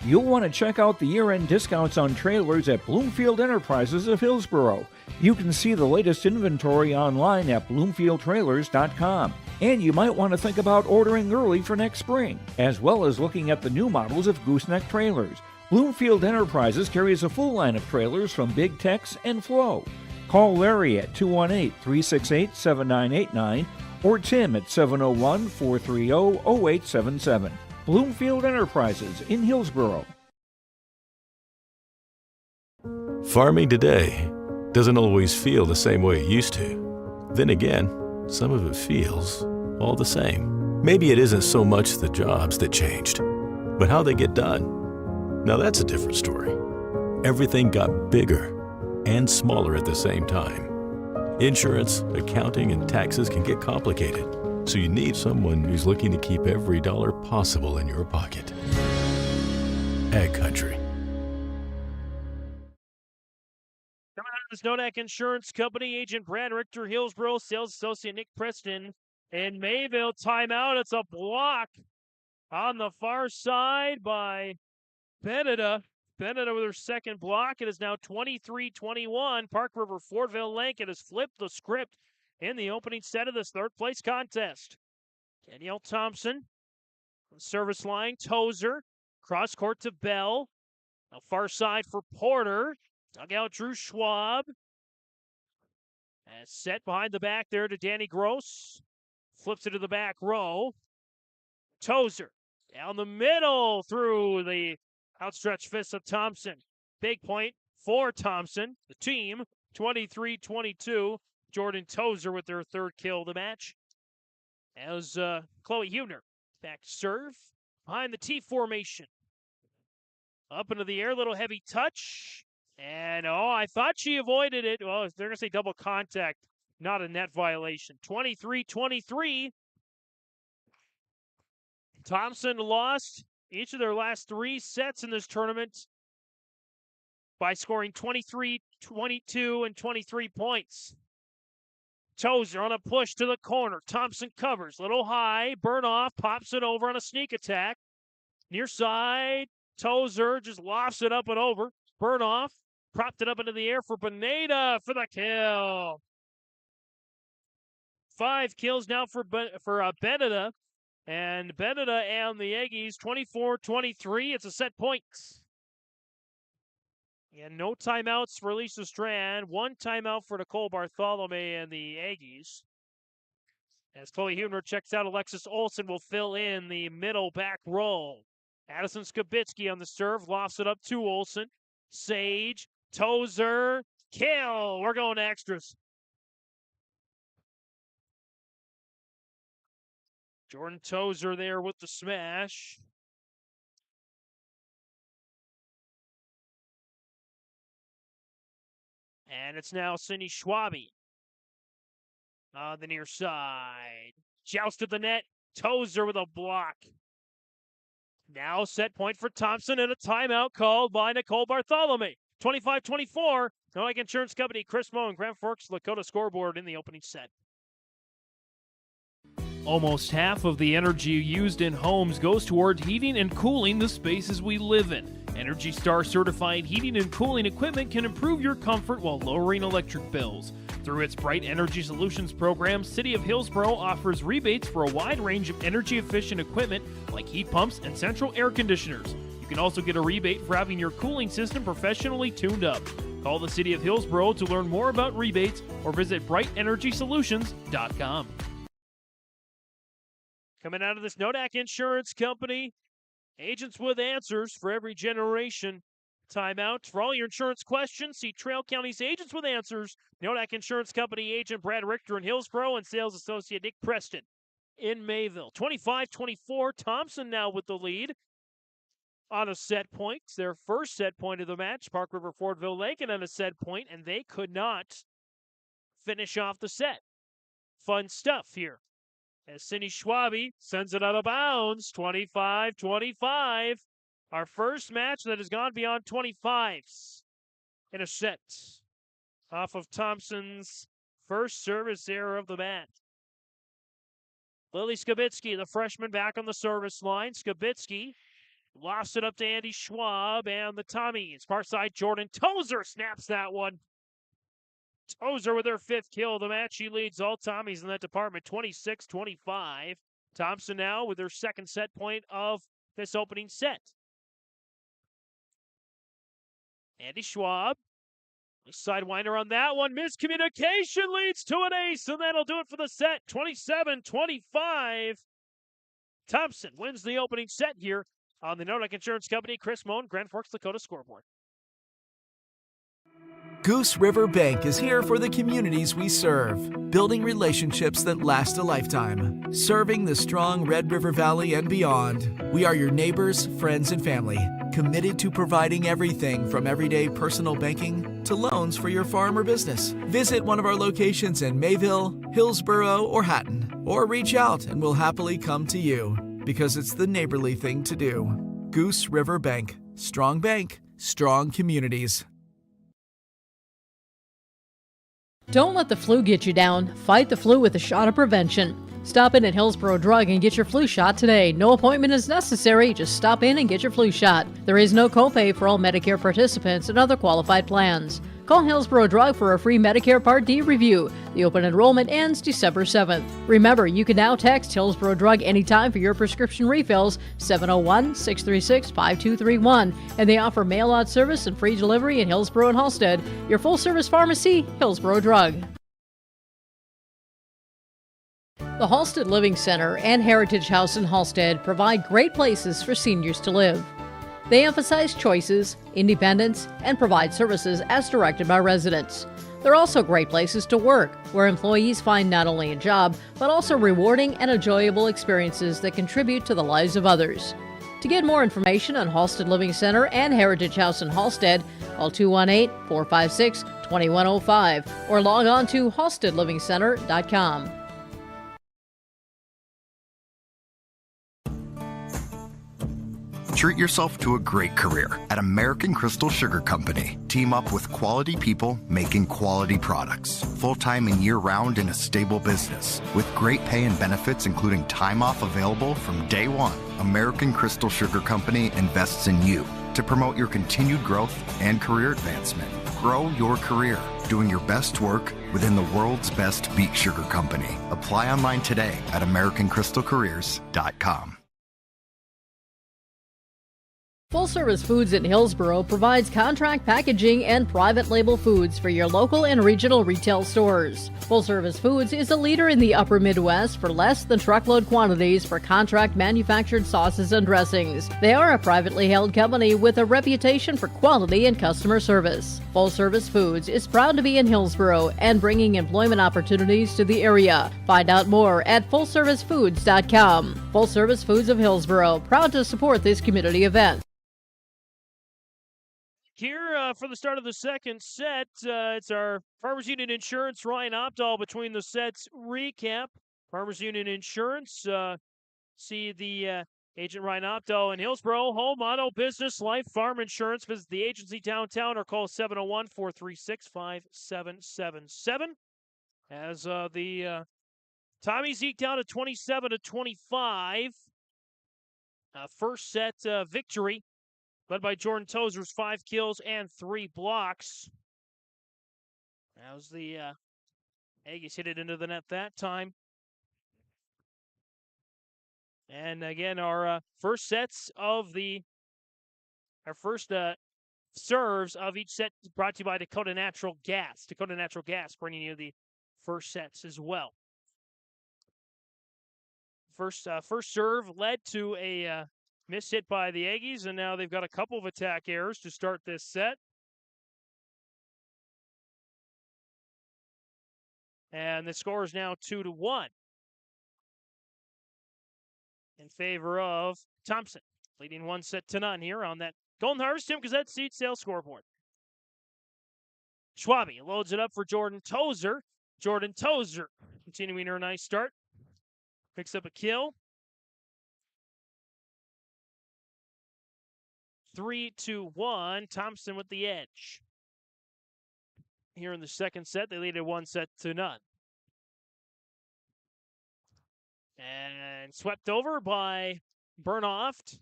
You'll want to check out the year-end discounts on trailers at Bloomfield Enterprises of Hillsboro. You can see the latest inventory online at bloomfieldtrailers.com. And you might want to think about ordering early for next spring, as well as looking at the new models of gooseneck trailers. Bloomfield Enterprises carries a full line of trailers from Big Tex and Flow. Call Larry at 218-368-7989 or Tim at 701-430-0877. Bloomfield Enterprises in Hillsboro. Farming today doesn't always feel the same way it used to. Then again, some of it feels all the same. Maybe it isn't so much the jobs that changed, but how they get done. Now that's a different story. Everything got bigger and smaller at the same time. Insurance, accounting, and taxes can get complicated, so you need someone who's looking to keep every dollar possible in your pocket. Ag Country. Coming out of this Nodak Insurance Company, Agent Brad Richter, Hillsboro, Sales Associate Nick Preston, and Mayville timeout. It's a block on the far side by Beneda. Beneda with her second block. It is now 23-21. Park River Fordville-Lankin has flipped the script in the opening set of this third place contest. Danielle Thompson on the service line. Tozer. Cross court to Bell. Now far side for Porter. Dug out Drew Schwab. And set behind the back there to Danny Gross. Flips it to the back row. Tozer down the middle through the outstretched fist of Thompson. Big point for Thompson. The team, 23-22. Jordan Tozer with their third kill of the match. As Chloe Huebner back to serve. Behind the T formation. Up into the air, little heavy touch. And, I thought she avoided it. Well, they're going to say double contact, not a net violation. 23-23. Thompson lost each of their last 3 sets in this tournament by scoring 23, 22, and 23 points. Tozer on a push to the corner. Thompson covers. Little high. Burnoff pops it over on a sneak attack. Near side. Tozer just lofts it up and over. Burnoff propped it up into the air for Beneda for the kill. 5 kills now for Beneda. And Beneda and the Aggies, 24-23. It's a set point. And no timeouts for Lisa Strand. 1 timeout for Nicole Bartholomew and the Aggies. As Chloe Huebner checks out, Alexis Olsen will fill in the middle back role. Addison Skibitsky on the serve, lofts it up to Olsen. Sage, Tozer, kill. We're going to extras. Jordan Tozer there with the smash. And it's now Cindy Schwabe on the near side. Jousted the net. Tozer with a block. Now set point for Thompson and a timeout called by Nicole Bartholomew. 25-24. Noack Insurance Company, Chris Moe and Grand Forks Lakota scoreboard in the opening set. Almost half of the energy used in homes goes toward heating and cooling the spaces we live in. Energy Star certified heating and cooling equipment can improve your comfort while lowering electric bills. Through its Bright Energy Solutions program, City of Hillsboro offers rebates for a wide range of energy-efficient equipment like heat pumps and central air conditioners. You can also get a rebate for having your cooling system professionally tuned up. Call the City of Hillsboro to learn more about rebates or visit BrightEnergySolutions.com. Coming out of this Noack Insurance Company, agents with answers for every generation. Timeout. For all your insurance questions, see Trail County's Agents with Answers. Noack Insurance Company agent Brad Richter in Hillsboro and sales associate Nick Preston in Mayville. 25-24. Thompson now with the lead on a set point. Their first set point of the match. Park River Fordville-Lankin on a set point, and they could not finish off the set. Fun stuff here. As Cindy Schwabe sends it out of bounds, 25-25. Our first match that has gone beyond 25s in a set. Off of Thompson's first service error of the match. Lily Skibitsky, the freshman, back on the service line. Skibitsky lost it up to Andy Schwab and the Tommies. Far side, Jordan Tozer snaps that one. Tozer with her 5th kill of the match. She leads all Tommies in that department, 26-25. Thompson now with her second set point of this opening set. Andy Schwab, sidewinder on that one. Miscommunication leads to an ace, and that'll do it for the set. 27-25. Thompson wins the opening set here on the Noack Insurance Company, Chris Moe, Grand Forks Dakota scoreboard. Goose River Bank is here for the communities we serve, building relationships that last a lifetime. Serving the strong Red River Valley and beyond, we are your neighbors, friends, and family, committed to providing everything from everyday personal banking to loans for your farm or business. Visit one of our locations in Mayville, Hillsboro, or Hatton, or reach out and we'll happily come to you, because it's the neighborly thing to do. Goose River Bank. Strong bank, strong communities. Don't let the flu get you down. Fight the flu with a shot of prevention. Stop in at Hillsboro Drug and get your flu shot today. No appointment is necessary. Just stop in and get your flu shot. There is no copay for all Medicare participants and other qualified plans. Call Hillsboro Drug for a free Medicare Part D review. The open enrollment ends December 7th. Remember, you can now text Hillsboro Drug anytime for your prescription refills, 701-636-5231. And they offer mail-out service and free delivery in Hillsboro and Halstead. Your full-service pharmacy, Hillsboro Drug. The Halstead Living Center and Heritage House in Halstead provide great places for seniors to live. They emphasize choices, independence, and provide services as directed by residents. They're also great places to work, where employees find not only a job, but also rewarding and enjoyable experiences that contribute to the lives of others. To get more information on Halstead Living Center and Heritage House in Halstead, call 218-456-2105 or log on to halsteadlivingcenter.com. Treat yourself to a great career at American Crystal Sugar Company. Team up with quality people making quality products. Full-time and year-round in a stable business. With great pay and benefits including time off available from day one. American Crystal Sugar Company invests in you to promote your continued growth and career advancement. Grow your career doing your best work within the world's best beet sugar company. Apply online today at AmericanCrystalCareers.com. Full Service Foods in Hillsboro provides contract packaging and private label foods for your local and regional retail stores. Full Service Foods is a leader in the upper Midwest for less than truckload quantities for contract manufactured sauces and dressings. They are a privately held company with a reputation for quality and customer service. Full Service Foods is proud to be in Hillsboro and bringing employment opportunities to the area. Find out more at FullServiceFoods.com. Full Service Foods of Hillsboro, proud to support this community event. Here for the start of the second set, it's our Farmers Union Insurance Ryan Opdahl between the sets recap. Farmers Union Insurance, see the agent Ryan Opdahl in Hillsboro. Home, auto, business, life, farm insurance. Visit the agency downtown or call 701-436-5777. As the Tommies eked out a 27-25 first set victory, led by Jordan Tozer's 5 kills and 3 blocks. That was the Aggies hit it into the net that time. And again, our first sets of our first serves of each set brought to you by Dakota Natural Gas. Dakota Natural Gas bringing you the first sets as well. First serve led to a missed hit by the Aggies, and now they've got a couple of attack errors to start this set. And the score is now 2-1 in favor of Thompson, leading 1-0 here on that Golden Harvest Tim Gazette seed sale scoreboard. Schwabe loads it up for Jordan Tozer. Jordan Tozer continuing her nice start. Picks up a kill. 3-1, Thompson with the edge. Here in the second set, they lead it 1-0. And swept over by Burnoft.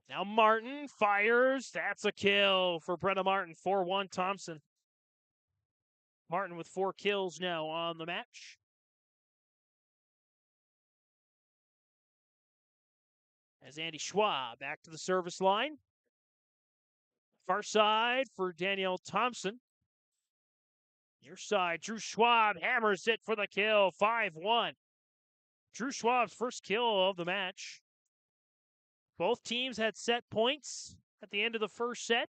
Now Martin fires. That's a kill for Brenna Martin. 4-1 Thompson. Martin with 4 kills now on the match. As Andy Schwab back to the service line. Far side for Danielle Thompson. Near side, Drew Schwab hammers it for the kill, 5-1. Drew Schwab's first kill of the match. Both teams had set points at the end of the first set.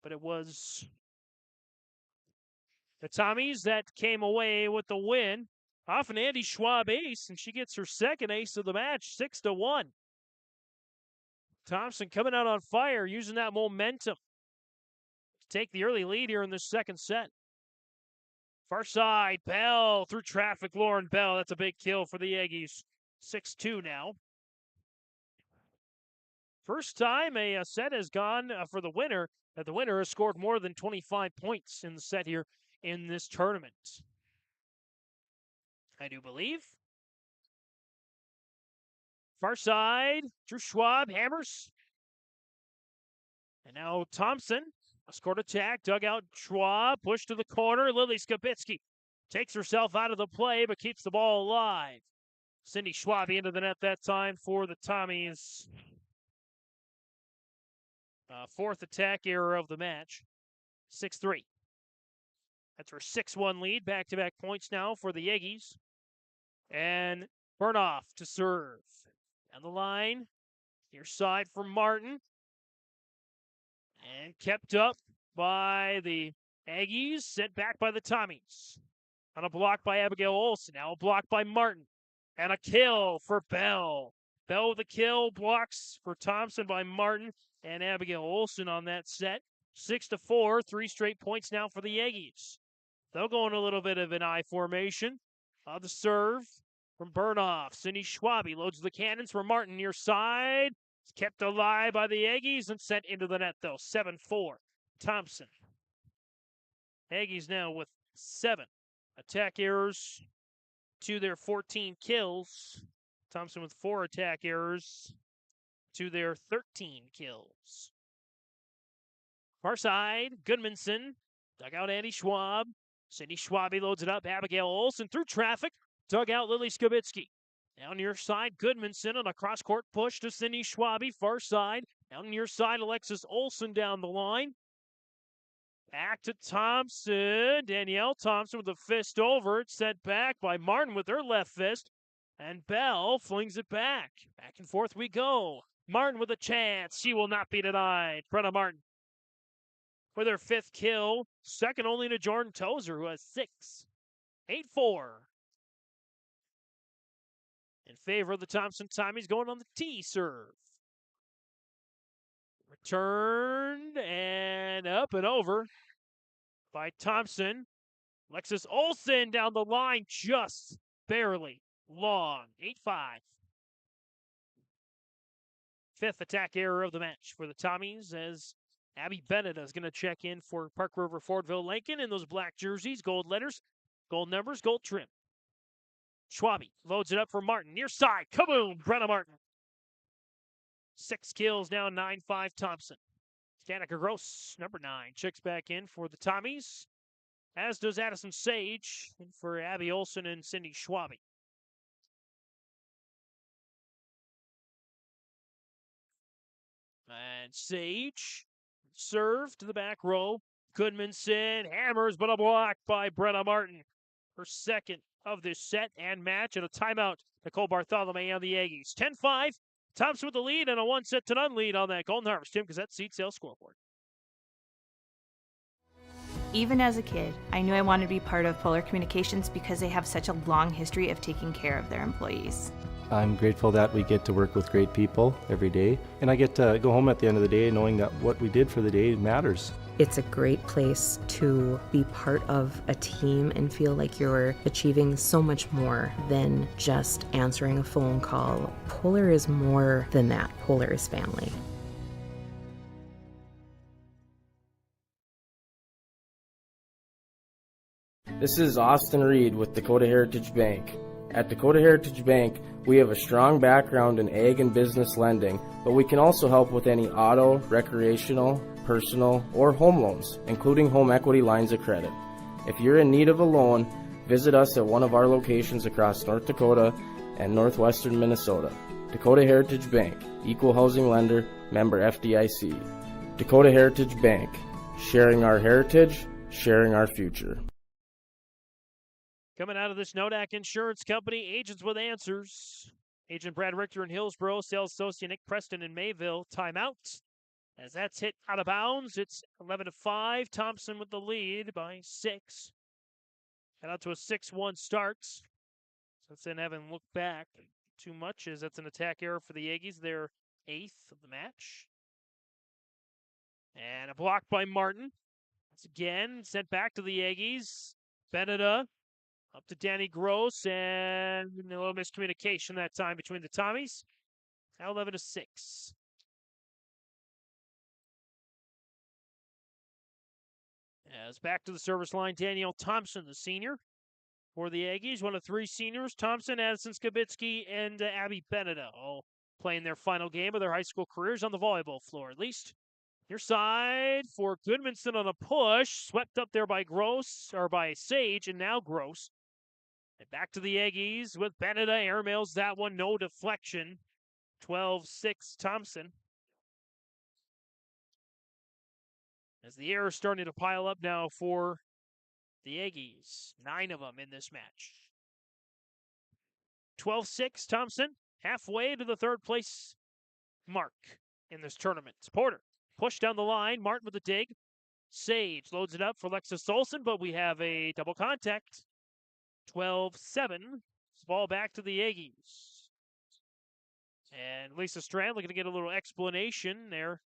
But it was the Tommies that came away with the win. Off an Andy Schwab ace, and she gets her second ace of the match, 6-1. Thompson coming out on fire, using that momentum to take the early lead here in this second set. Far side, Bell through traffic, Lauren Bell. That's a big kill for the Aggies. 6-2 now. First time a set has gone for the winner, that the winner has scored more than 25 points in the set here in this tournament. I do believe. Far side, Drew Schwab hammers. And now Thompson, a scored attack, dug out Schwab, pushed to the corner. Lily Skabitsky takes herself out of the play, but keeps the ball alive. Cindy Schwab into the net that time for the Tommies. Fourth attack error of the match. 6-3. That's her 6-1 lead. Back-to-back points now for the Aggies. And Burnoff to serve. Down the line. Near side for Martin. And kept up by the Aggies. Sent back by the Tommies. On a block by Abigail Olsen. Now a block by Martin. And a kill for Bell. Bell with a kill. Blocks for Thompson by Martin and Abigail Olsen on that set. 6-4. 3 straight points now for the Aggies. They'll go in a little bit of an I formation. The serve from Burnoff. Cindy Schwabe loads the cannons for Martin near side. It's kept alive by the Aggies and sent into the net, though. 7-4. Thompson. Aggies now with 7 attack errors to their 14 kills. Thompson with 4 attack errors to their 13 kills. Far side, Goodmanson. Dug out Andy Schwab. Cindy Schwabe loads it up. Abigail Olson through traffic. Dug out Lily Skibitsky. Down near side, Goodmanson on a cross-court push to Cindy Schwabe. Far side. Down near side, Alexis Olson down the line. Back to Thompson. Danielle Thompson with a fist over. It's sent back by Martin with her left fist. And Bell flings it back. Back and forth we go. Martin with a chance. She will not be denied. Brenna Martin with her 5th kill. Second only to Jordan Tozer, who has 6. 8-4. In favor of the Thompson Tommies, going on the tee serve. Returned and up and over by Thompson. Alexis Olson down the line, just barely long. 8-5. 5th attack error of the match for the Tommies, as Abby Bennett is going to check in for Park River Fordville-Lankin in those black jerseys, gold letters, gold numbers, gold trim. Schwabe loads it up for Martin. Near side, kaboom, Brenna Martin. 6 kills now, 9-5 Thompson. Danica Gross, number 9, checks back in for the Tommies, as does Addison Sage for Abby Olson and Cindy Schwabe. And Sage, serve to the back row. Goodmanson hammers, but a block by Brenna Martin. Her 2nd of this set and match, and a timeout. Nicole Bartholomew on the Aggies. 10-5. Thompson with the lead and a 1-0 lead on that Golden Harvest Tim Gazette seat sales scoreboard. Even as a kid, I knew I wanted to be part of Polar Communications because they have such a long history of taking care of their employees. I'm grateful that we get to work with great people every day, and I get to go home at the end of the day knowing that what we did for the day matters. It's a great place to be part of a team and feel like you're achieving so much more than just answering a phone call. Polar is more than that. Polar is family. This is Austin Reed with Dakota Heritage Bank. At Dakota Heritage Bank, we have a strong background in ag and business lending, but we can also help with any auto, recreational, personal, or home loans, including home equity lines of credit. If you're in need of a loan, visit us at one of our locations across North Dakota and northwestern Minnesota. Dakota Heritage Bank, equal housing lender, member FDIC. Dakota Heritage Bank, sharing our heritage, sharing our future. Coming out of this Nodak Insurance Company, agents with answers. Agent Brad Richter in Hillsboro, sales associate Nick Preston in Mayville. Timeout. As that's hit out of bounds, it's 11-5. Thompson with the lead by 6. Head out to a 6-1 start. Since then, haven't looked back too much, as that's an attack error for the Aggies. They're 8th of the match. And a block by Martin. Once again, sent back to the Aggies. Beneda up to Danny Gross, and a little miscommunication that time between the Tommies. Now 11-6. As back to the service line, Danielle Thompson, the senior for the Aggies. One of 3 seniors, Thompson, Addison Skibitsky, and Abby Beneda, all playing their final game of their high school careers on the volleyball floor, at least. Near side for Goodmanson on a push. Swept up there by by Sage, and now Gross. And back to the Aggies with Beneda. Airmails that one, no deflection. 12-6 Thompson. As the errors starting to pile up now for the Aggies. 9 of them in this match. 12-6 Thompson. Halfway to the 3rd place mark in this tournament. Porter push down the line. Martin with a dig. Sage loads it up for Alexis Olson, but we have a double contact. 12-7. Ball back to the Aggies. And Lisa Strand looking to get a little explanation there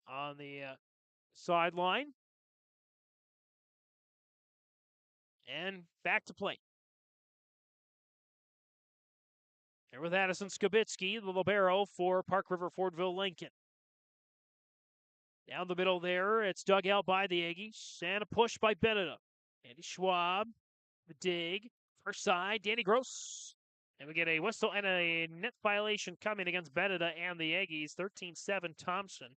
on the sideline. And back to play. There with Addison Skibitsky, the libero for Park River Fordville-Lankin. Down the middle there, it's dug out by the Aggies. And a push by Beneda. Andy Schwab, the dig. First side, Danny Gross. And we get a whistle and a net violation coming against Beneda and the Aggies. 13-7 Thompson.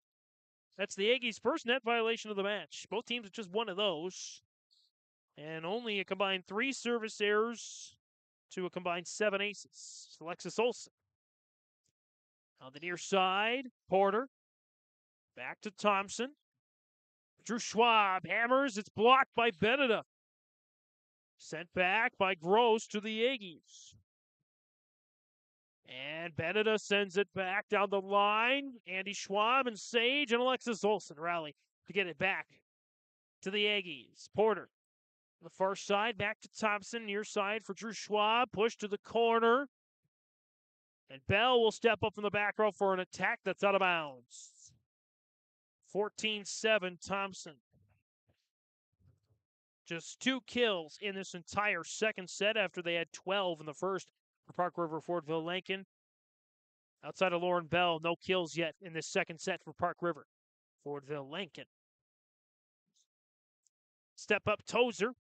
That's the Aggies' first net violation of the match. Both teams have just one of those. And only a combined 3 service errors to a combined 7 aces. Alexis Olsen. On the near side, Porter. Back to Thompson. Drew Schwab hammers. It's blocked by Beneda. Sent back by Gross to the Aggies. And Beneda sends it back down the line. Andy Schwab and Sage and Alexis Olsen rally to get it back to the Aggies. Porter. On the far side, back to Thompson. Near side for Drew Schwab. Push to the corner. And Bell will step up from the back row for an attack that's out of bounds. 14-7 Thompson. Just 2 kills in this entire second set after they had 12 in the first for Park River Fordville-Lankin. Outside of Lauren Bell, no kills yet in this second set for Park River Fordville-Lankin. Step up Tozer.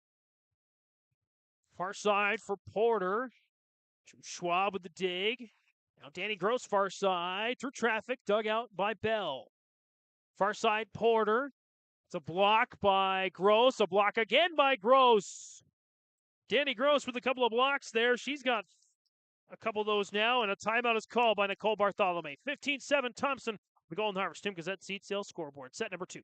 Far side for Porter. Schwab with the dig. Now Danny Gross far side. Through traffic, dug out by Bell. Far side Porter. It's a block by Gross. A block again by Gross. Danny Gross with a couple of blocks there. She's got a couple of those now, and a timeout is called by Nicole Bartholomew. 15-7 Thompson. The Golden Harvest Tim Gazette seed sales scoreboard. Set number 2.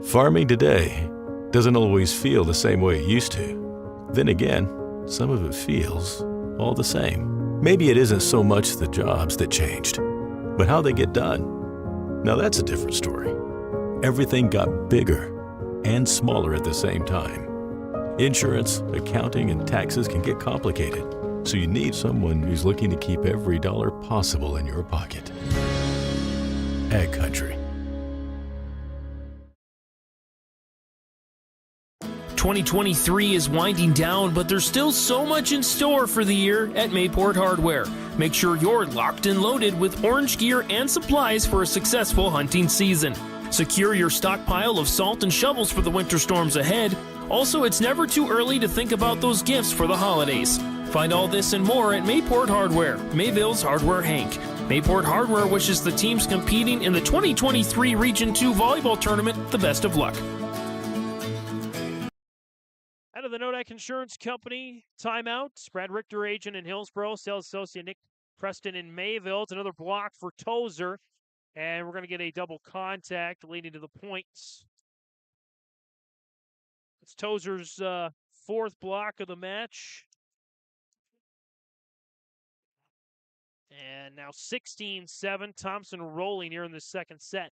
Farming today doesn't always feel the same way it used to. Then again, some of it feels all the same. Maybe it isn't so much the jobs that changed, but how they get done. Now that's a different story. Everything got bigger and smaller at the same time. Insurance, accounting, and taxes can get complicated, so you need someone who's looking to keep every dollar possible in your pocket. Ag Country. 2023 is winding down, but there's still so much in store for the year at Mayport Hardware. Make sure you're locked and loaded with orange gear and supplies for a successful hunting season. Secure your stockpile of salt and shovels for the winter storms ahead. Also, it's never too early to think about those gifts for the holidays. Find all this and more at Mayport Hardware, Mayville's Hardware Hank. Mayport Hardware wishes the teams competing in the 2023 Region 2 Volleyball Tournament the best of luck. Out of the Nodak Insurance Company, timeout. Brad Richter, agent in Hillsboro. Sales associate Nick Preston in Mayville. It's another block for Tozer. And we're going to get a double contact leading to the points. It's Tozer's 4th block of the match. And now 16-7. Thompson rolling here in the second set.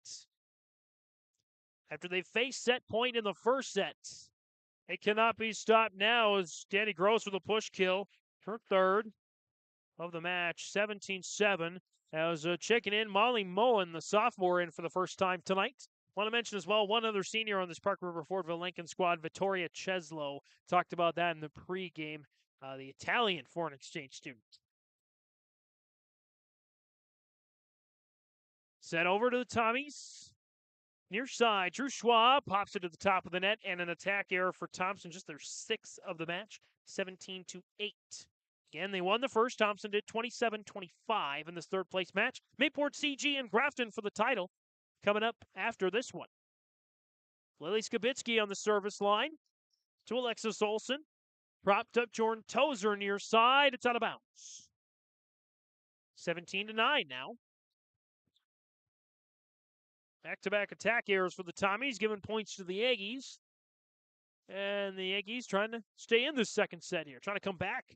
After they faced set point in the first set. It cannot be stopped now as Danny Gross with a push kill. Her 3rd of the match, 17-7. As checking in, Molly Moen, the sophomore, in for the first time tonight. Want to mention as well, one other senior on this Park River Fordville-Lankin squad, Vittoria Cheslow. Talked about that in the pregame, the Italian foreign exchange student. Set over to the Tommies. Near side, Drew Schwab pops it to the top of the net, and an attack error for Thompson, just their 6th of the match, 17-8. Again, they won the first. Thompson did 27-25 in this 3rd place match. Mayport CG and Grafton for the title coming up after this one. Lily Skibitsky on the service line to Alexis Olsen. Propped up Jordan Tozer near side. It's out of bounds. 17-9 now. Back-to-back attack errors for the Tommies, giving points to the Aggies. And the Aggies trying to stay in this second set here, trying to come back.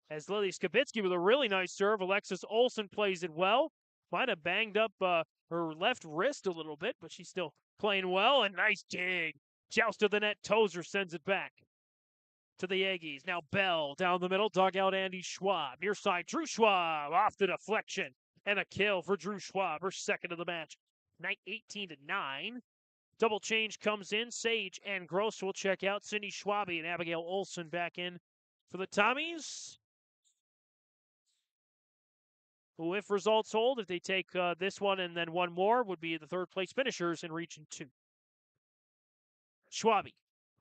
As Lily Skibitsky with a really nice serve. Alexis Olsen plays it well. Might have banged up her left wrist a little bit, but she's still playing well. And nice dig. Joust to the net. Tozer sends it back to the Aggies. Now Bell down the middle. Dug out Andy Schwab. Near side, Drew Schwab off the deflection. And a kill for Drew Schwab, her 2nd of the match. 18-9. Double change comes in. Sage and Gross will check out. Cindy Schwabe and Abigail Olsen back in for the Tommies. Who, if results hold, if they take this one and then one more, would be the 3rd place finishers in Region 2. Schwabe,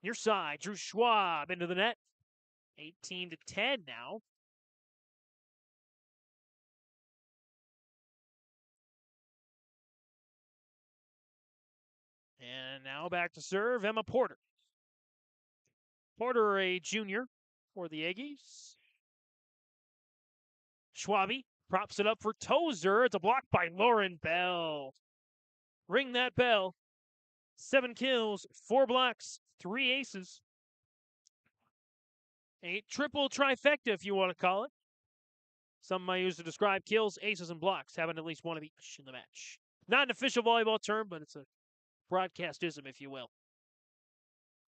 near side. Drew Schwab into the net. 18-10 now. And now back to serve, Emma Porter. Porter, a junior for the Aggies. Schwabe props it up for Tozer. It's a block by Lauren Bell. Ring that bell. 7 kills, 4 blocks, 3 aces. A triple trifecta, if you want to call it. Some might use to describe kills, aces, and blocks, having at least one of each in the match. Not an official volleyball term, but it's a broadcastism, if you will.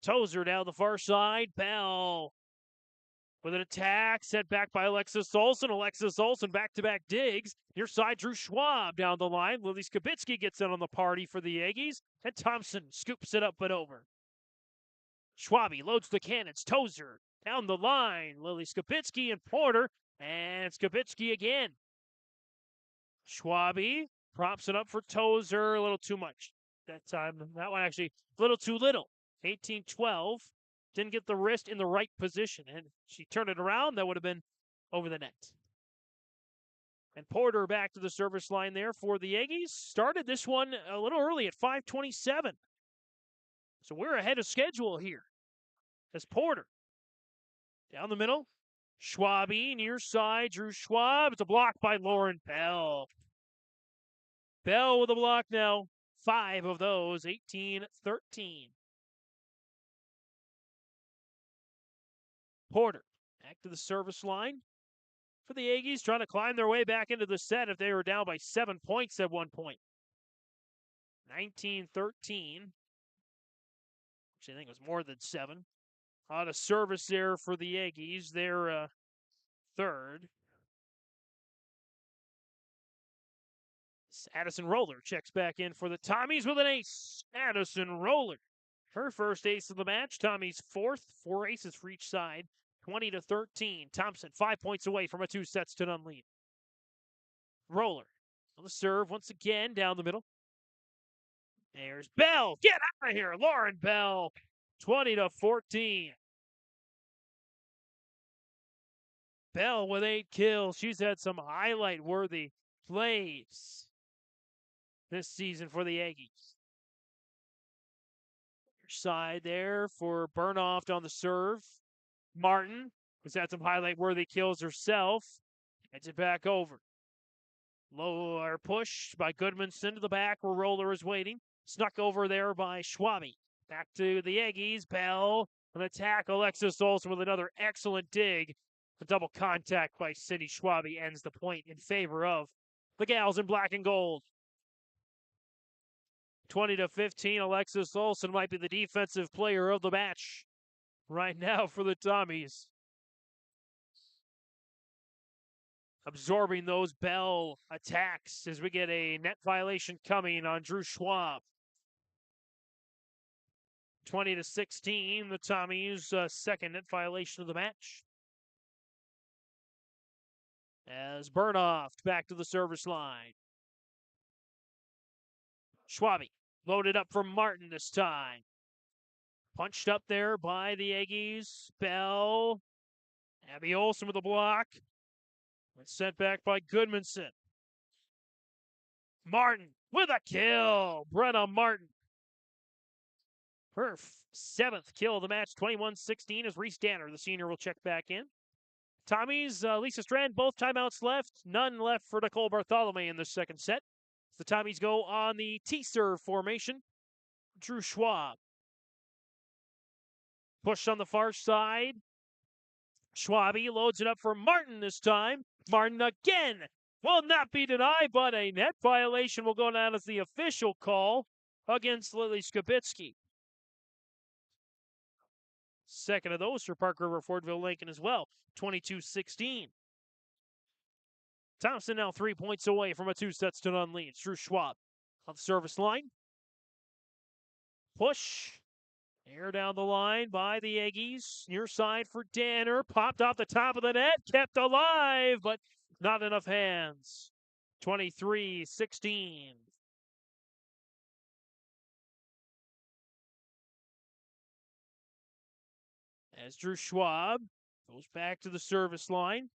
Tozer down the far side. Bell with an attack, set back by Alexis Olsen. Alexis Olsen back-to-back digs. Near side, Drew Schwab down the line. Lily Skibitsky gets in on the party for the Aggies. And Thompson scoops it up but over. Schwabe loads the cannons. Tozer down the line. Lily Skibitsky and Porter. And Skibitsky again. Schwabe props it up for Tozer. A little too much that time. That one actually a little too little. 18-12. Didn't get the wrist in the right position. And she turned it around. That would have been over the net. And Porter back to the service line there for the Aggies. Started this one a little early at 5:27. So we're ahead of schedule here. As Porter down the middle. Schwabe near side. Drew Schwab. It's a block by Lauren Bell. Bell with a block now. 5 of those. 18-13. Porter back to the service line for the Aggies, trying to climb their way back into the set if they were down by 7 points at one point. 19-13. Actually, I think it was more than 7. On a service there for the Aggies, their third. Addison Roller checks back in for the Tommies with an ace. Addison Roller, her first ace of the match. Tommy's fourth, 4 aces for each side. 20-13. Thompson 5 points away from a 2-0 lead. Roller on the serve once again down the middle. There's Bell. Get out of here, Lauren Bell. 20-14. Bell with 8 kills. She's had some highlight-worthy plays this season for the Aggies. Side there for Burnoft on the serve. Martin has had some highlight-worthy kills herself. Heads it back over. Lower push by Goodmanson to the back where Roller is waiting. Snuck over there by Schwabe. Back to the Aggies. Bell, an attack. Alexis Olsen with another excellent dig. A double contact by Cindy Schwabe ends the point in favor of the gals in black and gold. 20-15. Alexis Olsen might be the defensive player of the match right now for the Tommies. Absorbing those Bell attacks as we get a net violation coming on Drew Schwab. 20-16. The Tommies' second net violation of the match. As Burnoft back to the service line. Schwabe loaded up for Martin this time. Punched up there by the Aggies. Bell. Abby Olsen with a block. And sent back by Goodmanson. Martin with a kill. Brenna Martin. Her 7th kill of the match. 21-16 as Reese Danner, the senior, will check back in. Tommies, Lisa Strand, both timeouts left. None left for Nicole Bartholomew in the second set. The Tommies go on the T-serve formation. Drew Schwab. Push on the far side. Schwabe loads it up for Martin this time. Martin again will not be denied, but a net violation will go down as the official call against Lily Skibitsky. Second of those for Park River Fordville-Lankin as well. 22-16. Thompson now 3 points away from a 2-0 lead. Drew Schwab on the service line. Push. Air down the line by the Aggies. Near side for Danner. Popped off the top of the net. Kept alive, but not enough hands. 23-16. As Drew Schwab Goes back to the service line.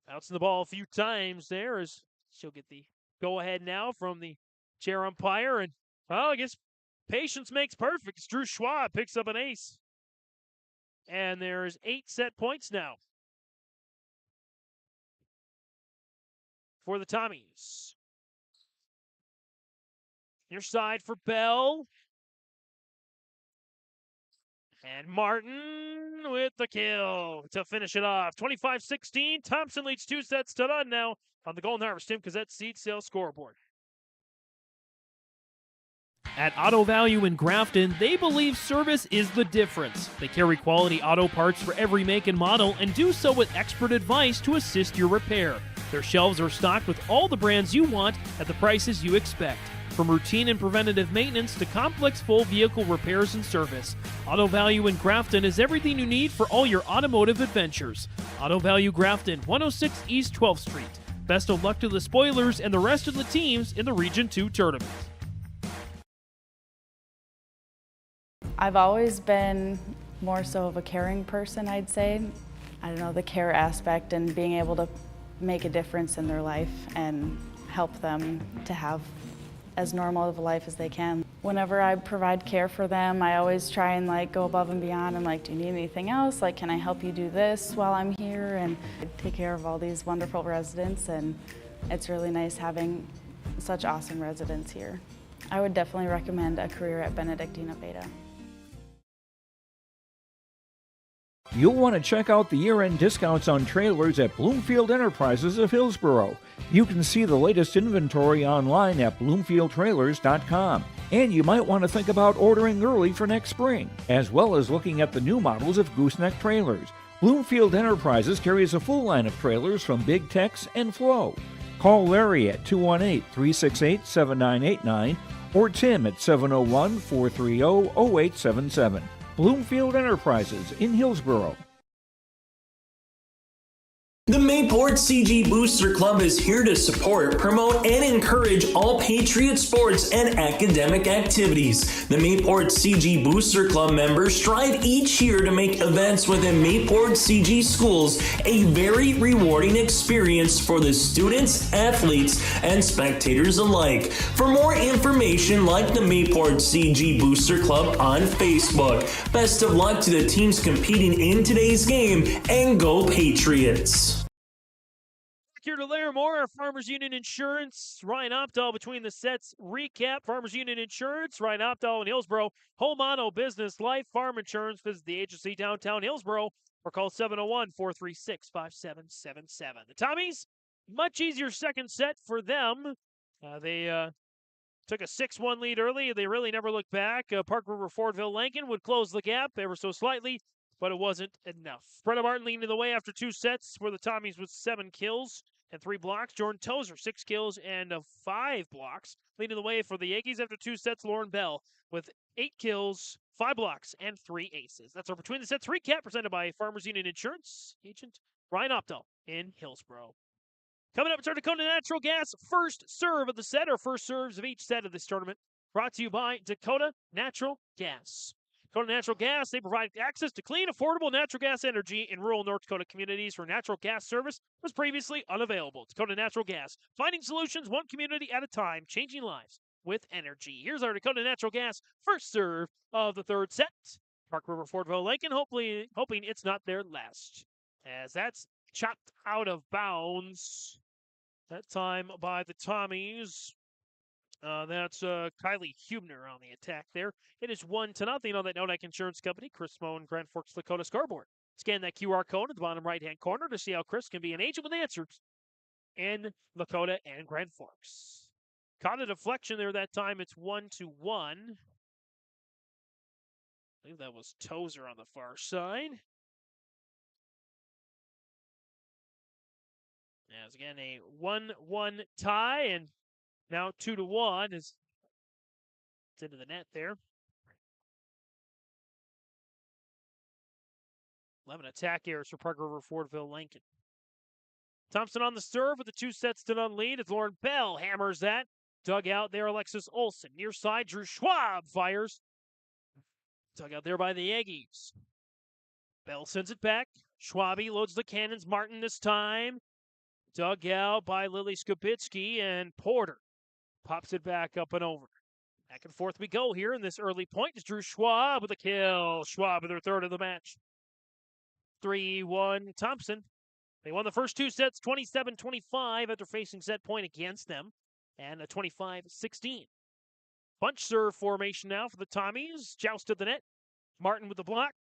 Bouncing the ball a few times there as she'll get the go-ahead now from the chair umpire. And, well, I guess patience makes perfect. It's Drew Schwab picks up an ace. And there's 8 set points now for the Tommies. Near side for Bell. And Martin with the kill to finish it off. 25-16. Thompson leads 2 sets to none now on the Golden Harvest Tim Cassette seed sales scoreboard. At Auto Value in Grafton, they believe service is the difference. They carry quality auto parts for every make and model and do so with expert advice to assist your repair. Their shelves are stocked with all the brands you want at the prices you expect. From routine and preventative maintenance to complex full vehicle repairs and service, Auto Value in Grafton is everything you need for all your automotive adventures. Auto Value Grafton, 106 East 12th Street. Best of luck to the Spoilers and the rest of the teams in the Region 2 tournament. I've always been more so of a caring person, I'd say. I don't know, the care aspect and being able to make a difference in their life and help them to have as normal of a life as they can. Whenever I provide care for them, I always try and go above and beyond and do you need anything else? Can I help you do this while I'm here? And take care of all these wonderful residents, and it's really nice having such awesome residents here. I would definitely recommend a career at Benedictine of Beta. You'll want to check out the year-end discounts on trailers at Bloomfield Enterprises of Hillsboro. You can see the latest inventory online at bloomfieldtrailers.com. And you might want to think about ordering early for next spring, as well as looking at the new models of gooseneck trailers. Bloomfield Enterprises carries a full line of trailers from Big Tex and Flow. Call Larry at 218-368-7989 or Tim at 701-430-0877. Bloomfield Enterprises in Hillsboro. The Mayport CG Booster Club is here to support, promote, and encourage all Patriot sports and academic activities. The Mayport CG Booster Club members strive each year to make events within Mayport CG schools a very rewarding experience for the students, athletes, and spectators alike. For more information, like the Mayport CG Booster Club on Facebook. Best of luck to the teams competing in today's game, and go Patriots! Here to learn more, Farmers Union Insurance, Ryan Opdahl between the sets recap. Farmers Union Insurance, Ryan Opdahl in Hillsboro. Home auto, business, life, farm insurance. Visit the agency downtown Hillsboro or call 701-436-5777. The Tommies, much easier second set for them. They took a 6-1 lead early. They really never looked back. Park River Fordville-Lankin would close the gap ever so slightly, but it wasn't enough. Brenna Martin leading the way after 2 sets for the Tommies with 7 kills and 3 blocks. Jordan Tozer, 6 kills and 5 blocks. Leading the way for the Yankees after 2 sets, Lauren Bell with 8 kills, 5 blocks, and 3 aces. That's our Between the Sets recap presented by Farmers Union Insurance agent Ryan Opdahl in Hillsboro. Coming up, it's our Dakota Natural Gas first serve of the set, or first serves of each set of this tournament. Brought to you by Dakota Natural Gas. Dakota Natural Gas, they provide access to clean, affordable natural gas energy in rural North Dakota communities where natural gas service was previously unavailable. Dakota Natural Gas, finding solutions one community at a time, changing lives with energy. Here's our Dakota Natural Gas first serve of the third set. Park River Fordville-Lankin, hoping it's not their last, as that's chopped out of bounds. That time by the Tommies. That's Kylie Hubner on the attack there. It is 1-0 on that Nodak Insurance Company, Chris Moe and Grand Forks Lakota scoreboard. Scan that QR code at the bottom right-hand corner to see how Chris can be an agent with answers in Lakota and Grand Forks. Caught a deflection there that time. It's 1-1. I believe that was Tozer on the far side. As again, a 1-1 tie, and now 2-1 is into the net there. 11 attack errors for Park River Fordville-Lankin. Thompson on the serve with the 2 sets to none lead as Lauren Bell hammers that. Dug out there, Alexis Olson. Near side, Drew Schwab fires. Dug out there by the Aggies. Bell sends it back. Schwabe loads the cannons. Martin this time. Dug out by Lily Skubitsky, and Porter pops it back up and over. Back and forth we go here in this early point. It's Drew Schwab with a kill. Schwab with their third of the match. 3-1 Thompson. They won the first two sets 27-25 after facing set point against them, and a 25-16. Bunch serve formation now for the Tommies. Joust to the net. Martin with the block.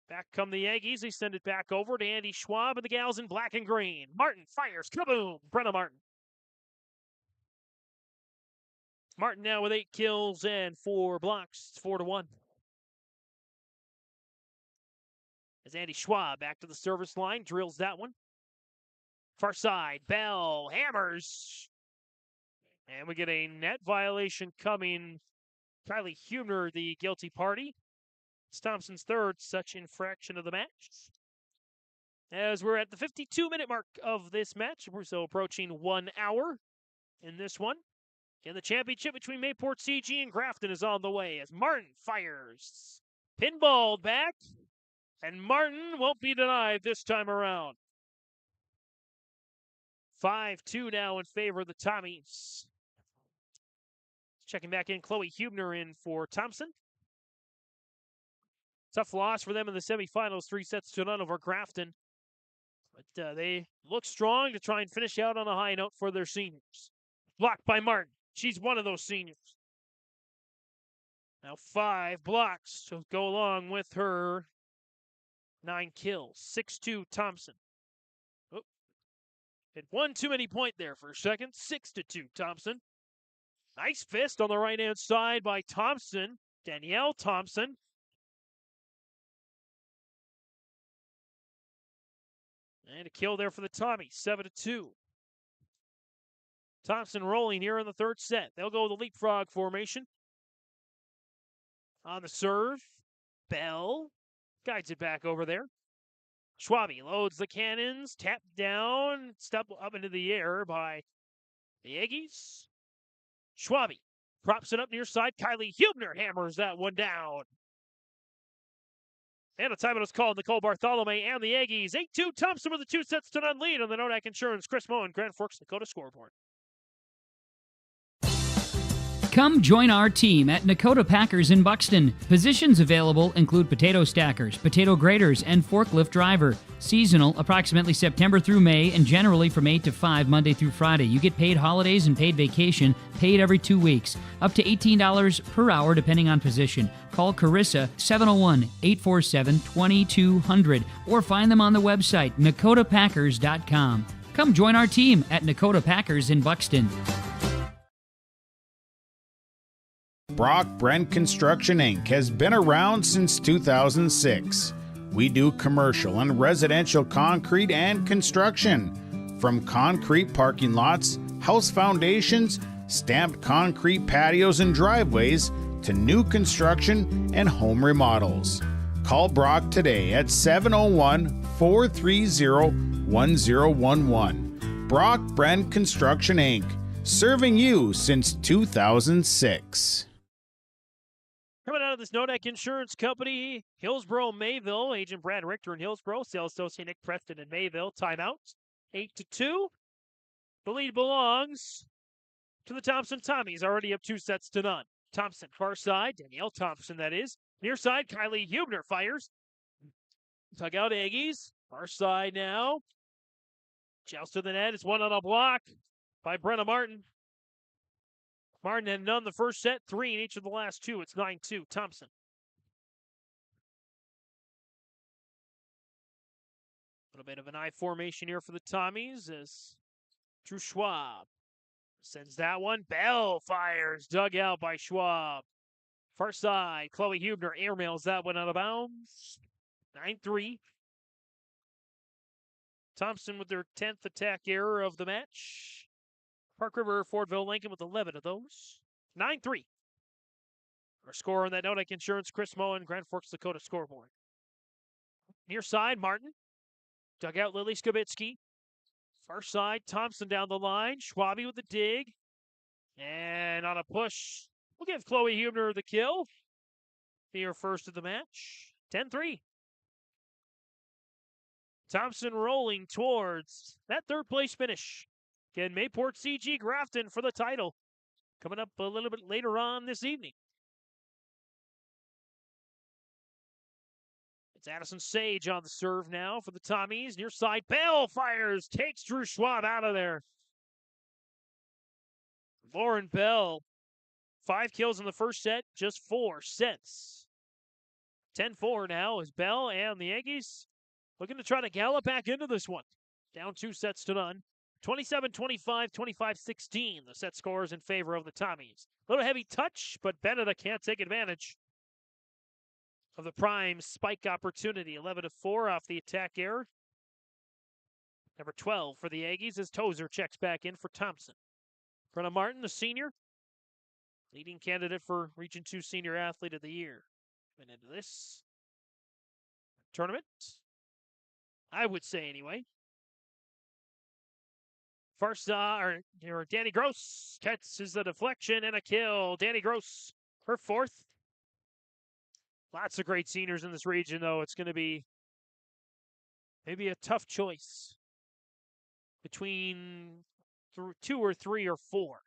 Back come the Aggies. They send it back over to Andy Schwab and the gals in black and green. Martin fires. Kaboom! Brenna Martin. Martin now with 8 kills and 4 blocks. It's 4-1. As Andy Schwab back to the service line, drills that one. Far side, Bell hammers. And we get a net violation coming. Kylie Huebner, the guilty party. It's Thompson's third such infraction of the match. As we're at the 52-minute mark of this match, we're so approaching 1 hour in this one. And the championship between Mayport CG and Grafton is on the way as Martin fires. Pinballed back, and Martin won't be denied this time around. 5-2 now in favor of the Tommies. Checking back in, Chloe Huebner in for Thompson. Tough loss for them in the semifinals, 3-0 over Grafton. But they look strong to try and finish out on a high note for their seniors. Blocked by Martin. She's one of those seniors. Now 5 blocks to go along with her 9 kills. 6-2 Thompson. Oh, hit one too many point there for a second. 6-2 Thompson. Nice fist on the right-hand side by Thompson. Danielle Thompson. And a kill there for the Tommies. 7-2. Thompson rolling here in the third set. They'll go with the leapfrog formation. On the serve, Bell guides it back over there. Schwabe loads the cannons, tapped down, step up into the air by the Aggies. Schwabe props it up near side. Kylie Huebner hammers that one down. And a timeout is called. Nicole Bartholomew and the Aggies. 8-2 Thompson with a 2-0 lead on the Nodak Insurance Chris Moen Grand Forks Dakota scoreboard. Come join our team at Dakota Packers in Buxton. Positions available include potato stackers, potato graders, and forklift driver. Seasonal, approximately September through May, and generally from 8 to 5, Monday through Friday. You get paid holidays and paid vacation, paid every 2 weeks. Up to $18 per hour depending on position. Call Carissa 701-847-2200 or find them on the website, NakotaPackers.com. Come join our team at Dakota Packers in Buxton. Brock Brent Construction Inc. has been around since 2006. We do commercial and residential concrete and construction. From concrete parking lots, house foundations, stamped concrete patios and driveways, to new construction and home remodels. Call Brock today at 701-430-1011. Brock Brent Construction Inc., serving you since 2006. Coming out of this Nodak Insurance Company, Hillsboro, Mayville, Agent Brad Richter in Hillsboro, Sales Associate Nick Preston in Mayville. Timeout, 8-2. The lead belongs to the Thompson Tommies, already up 2-0. Thompson, far side, Danielle Thompson, that is. Near side, Kylie Huebner fires. Tug out Aggies, far side now. Joust to the net, it's one on a block by Brenna Martin. Martin had none the first set, 3 in each of the last 2. It's 9-2, Thompson. A little bit of an I formation here for the Tommies as Drew Schwab sends that one. Bell fires, dug out by Schwab. Far side, Chloe Huebner airmails that one out of bounds. 9-3. Thompson with their 10th attack error of the match. Park River, Fordville-Lankin with 11 of those. 9-3. Our score on that Nodak Insurance, Chris Moen, Grand Forks, Dakota scoreboard. Near side, Martin. Dug out Lily Skubitsky. Far side, Thompson down the line. Schwabe with the dig. And on a push, we'll give Chloe Huebner the kill. Be her first of the match. 10-3. Thompson rolling towards that third place finish. Again, Mayport CG Grafton for the title. Coming up a little bit later on this evening. It's Addison Sage on the serve now for the Tommies. Near side, Bell fires, takes Drew Schwab out of there. Lauren Bell, 5 kills in the first set, just 4 sets. 10-4 now as Bell and the Aggies looking to try to gallop back into this one. Down 2 sets to none. 27-25, 25-16. The set scores in favor of the Tommies. Little heavy touch, but Beneda can't take advantage of the prime spike opportunity. 11-4 off the attack error. Number 12 for the Aggies as Tozer checks back in for Thompson. Brenna Martin, the senior, leading candidate for Region 2 Senior Athlete of the Year. And into this tournament, I would say anyway. First, Danny Gross catches the deflection and a kill. Danny Gross, her 4th. Lots of great seniors in this region, though. It's going to be maybe a tough choice between 2 or 3 or 4.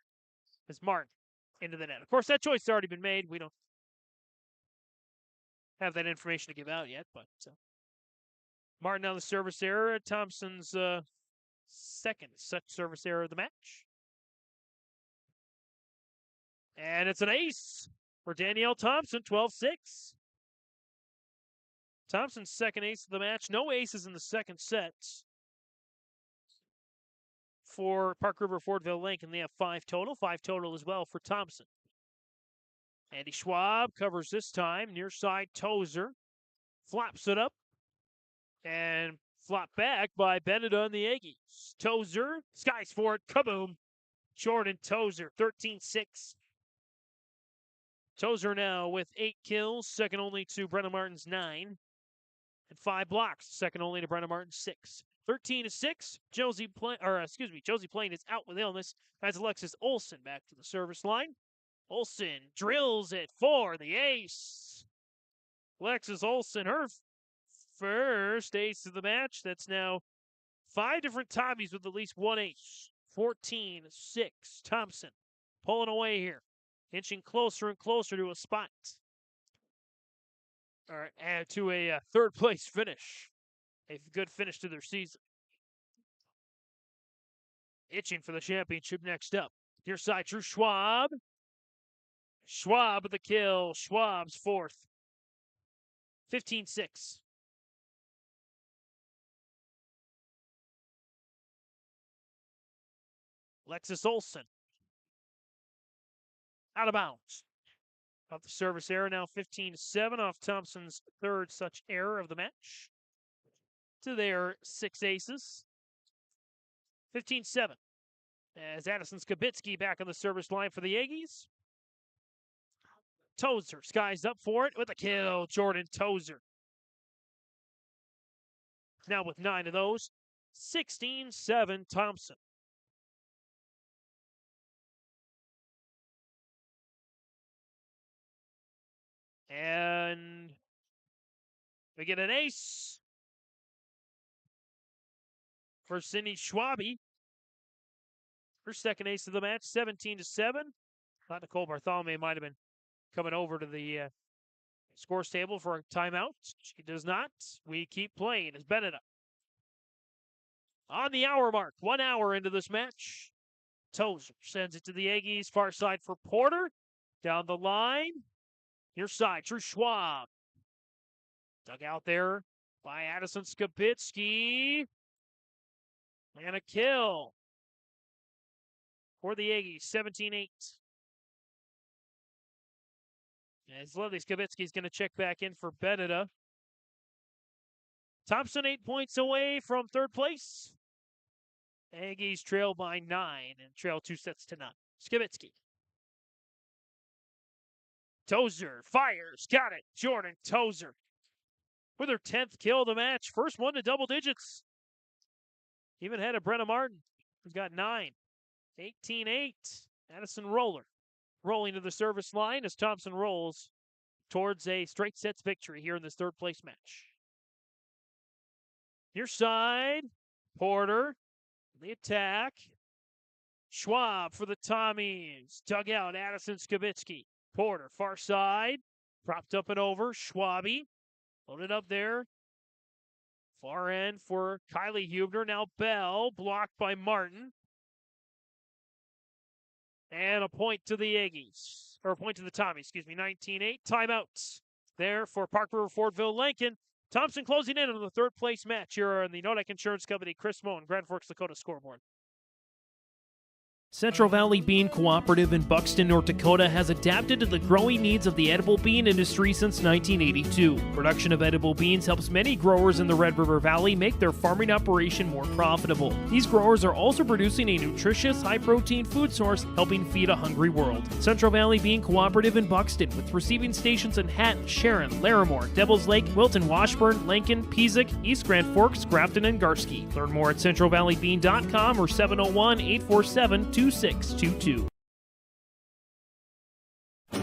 As Martin into the net. Of course, that choice has already been made. We don't have that information to give out yet, but Martin on the service error. Thompson's second such service error of the match. And it's an ace for Danielle Thompson, 12-6. Thompson's second ace of the match. No aces in the second set for Park River Fordville-Lankin. They have 5 total. 5 total as well for Thompson. Andy Schwab covers this time. Near side, Tozer flops it up. And flopped back by Beneda and the Aggies. Tozer, skies for it, kaboom. Jordan Tozer, 13-6. Tozer now with 8 kills, second only to Brenna Martin's 9. And 5 blocks, second only to Brenna Martin's 6. 13-6. Josie Plain is out with illness as Alexis Olson back to the service line. Olson drills it for the ace. Alexis Olson, her first ace of the match. That's now 5 different Tommies with at least 1 ace. 14-6. Thompson pulling away here. Inching closer and closer to a spot. All right, and to a third place finish. A good finish to their season. Itching for the championship next up. Near side, Drew Schwab. Schwab with the kill. Schwab's 4th. 15-6. Alexis Olson. Out of bounds. Off the service error, now 15-7 off Thompson's 3rd such error of the match. To their 6 aces. 15-7. As Addison Skibitsky back on the service line for the Aggies. Tozer skies up for it with a kill. Jordan Tozer. Now with 9 of those. 16-7 Thompson. And we get an ace for Cindy Schwabe. Her second ace of the match, 17-7. Thought Nicole Bartholomew might have been coming over to the scores table for a timeout. She does not. We keep playing as Beneda. On the hour mark, 1 hour into this match. Tozer sends it to the Aggies. Far side for Porter. Down the line. Near side, Drew Schwab. Dug out there by Addison Skibitsky. And a kill for the Aggies, 17-8. As Leslie Skibitsky is going to check back in for Beneda. Thompson 8 points away from 3rd place. Aggies trail by 9 and trail 2 sets to none. Skibitsky. Tozer fires, got it. Jordan Tozer with her 10th kill of the match. First one to double digits. Even ahead of Brenna Martin, who's got 9. 18-8. Addison Roller rolling to the service line as Thompson rolls towards a straight sets victory here in this third place match. Near side, Porter, the attack. Schwab for the Tommies. Dug out, Addison Skibitsky. Porter, far side, propped up and over. Schwabi, loaded up there. Far end for Kylie Hubner. Now Bell, blocked by Martin. And a point to the Aggies, or a point to the Tommies, 19-8. Timeouts there for Park River Fordville-Lankin. Thompson closing in on the third place match here on the Nodak Insurance Company, Chris Moen, Grand Forks, Dakota scoreboard. Central Valley Bean Cooperative in Buxton, North Dakota has adapted to the growing needs of the edible bean industry since 1982. Production of edible beans helps many growers in the Red River Valley make their farming operation more profitable. These growers are also producing a nutritious, high-protein food source, helping feed a hungry world. Central Valley Bean Cooperative in Buxton, with receiving stations in Hatton, Sharon, Larimore, Devils Lake, Wilton, Washburn, Lankin, Peasic, East Grand Forks, Grafton, and Garski. Learn more at centralvalleybean.com or 701-847-2622.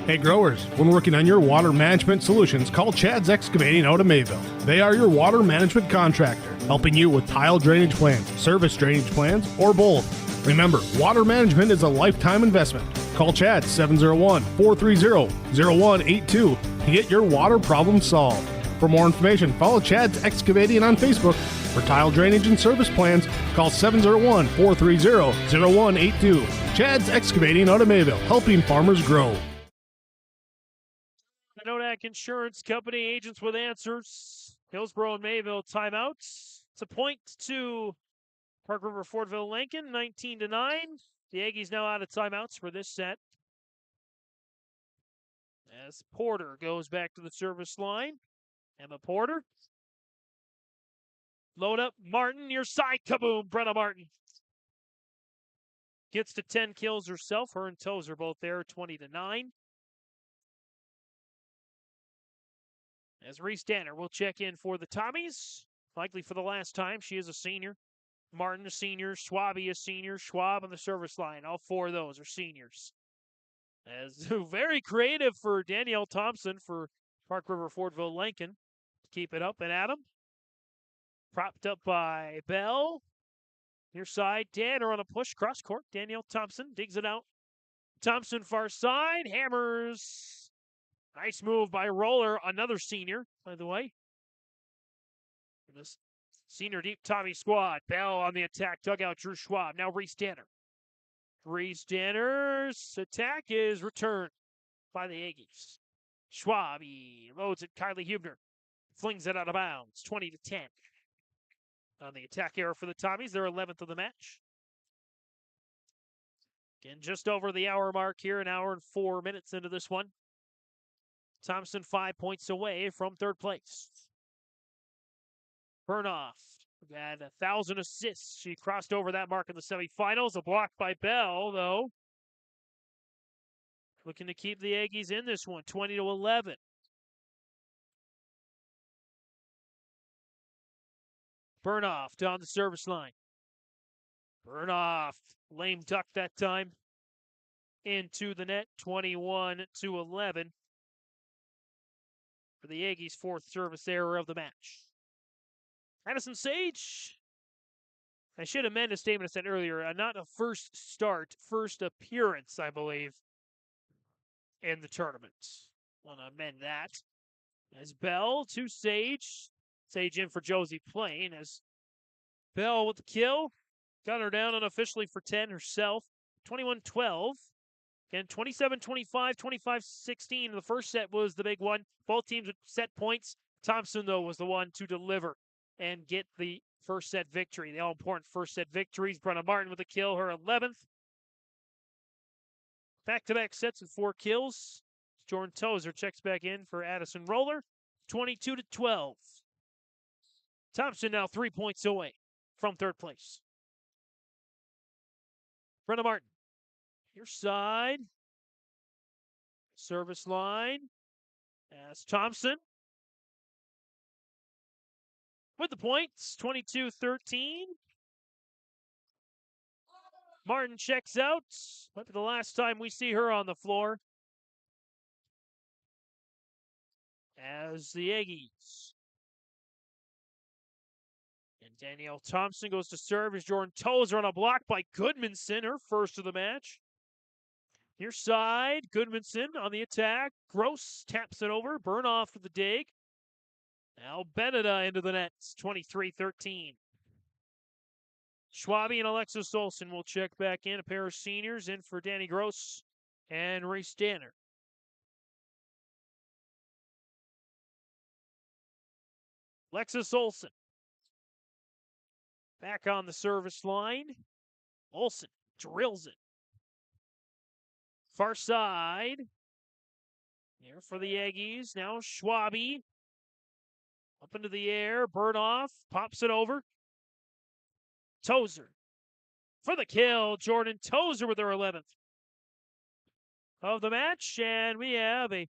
Hey growers, when working on your water management solutions, call Chad's Excavating out of Mayville. They are your water management contractor, helping you with tile drainage plans, service drainage plans, or both. Remember, water management is a lifetime investment. Call Chad 701-430-0182 to get your water problem solved. For more information, follow Chad's Excavating on Facebook. For tile drainage and service plans, call 701-430-0182. Chad's Excavating out of Mayville, helping farmers grow. The Nodak Insurance Company, agents with answers. Hillsboro and Mayville timeouts. It's a point to Park River Fordville-Lankin, 19-9. The Aggies now out of timeouts for this set. As Porter goes back to the service line. Emma Porter. Load up Martin, near side, kaboom, Brenna Martin. Gets to 10 kills herself. Her and Toes are both there, 20-9. As Reese Danner will check in for the Tommies, likely for the last time. She is a senior. Martin a senior, Schwabi a senior, Schwab on the service line. All four of those are seniors. As very creative for Danielle Thompson for Park River Fordville-Lankin. Keep it up, and Adam. Propped up by Bell. Near side, Danner on a push, cross court. Danielle Thompson digs it out. Thompson far side, hammers. Nice move by Roller, another senior, by the way. This senior deep Tommy squad. Bell on the attack, dugout, Drew Schwab. Now Reese Danner. Reese Danner's attack is returned by the Aggies. Schwab, he loads it, Kylie Hubner. Flings it out of bounds, 20-10. On the attack error for the Tommies, their 11th of the match. Again, just over the hour mark here, an hour and 4 minutes into this one. Thompson 5 points away from third place. Burnoff had 1,000 assists. She crossed over that mark in the semifinals. A block by Bell, though. Looking to keep the Aggies in this one, 20-11. Burnoff down the service line. Burnoff, lame duck that time. Into the net, 21-11. For the Aggies' fourth service error of the match. Addison Sage. I should amend a statement I said earlier. Not a first start, first appearance, I believe, in the tournament. Want to amend that. As Bell to Sage. Sage in for Josie Plain as Bell with the kill. Got her down unofficially for 10 herself. 21-12. Again, 27-25, 25-16. The first set was the big one. Both teams with set points. Thompson, though, was the one to deliver and get the first set victory. The all-important first set victories. Brenna Martin with a kill, her 11th. Back-to-back sets with 4 kills. Jordan Tozer checks back in for Addison Roller. 22-12. Thompson now 3 points away from third place. Brenna Martin. Your side. Service line. As Thompson. With the points, 22-13. Martin checks out. Might be the last time we see her on the floor. as the Aggies. And Danielle Thompson goes to serve as Jordan Tozer on a block by Goodmanson, her first of the match. Near side, Goodmanson on the attack. Gross taps it over. Burnoff for the dig. Now Beneda into the net. 23-13. Schwabe and Alexis Olsen will check back in. A pair of seniors in for Danny Gross and Reese Danner. Alexis Olsen back on the service line. Olsen drills it. Far side. Here for the Aggies. Now Schwabe. Up into the air. Burnoff. Pops it over. Tozer. For the kill. Jordan Tozer with her 11th of the match. And we have a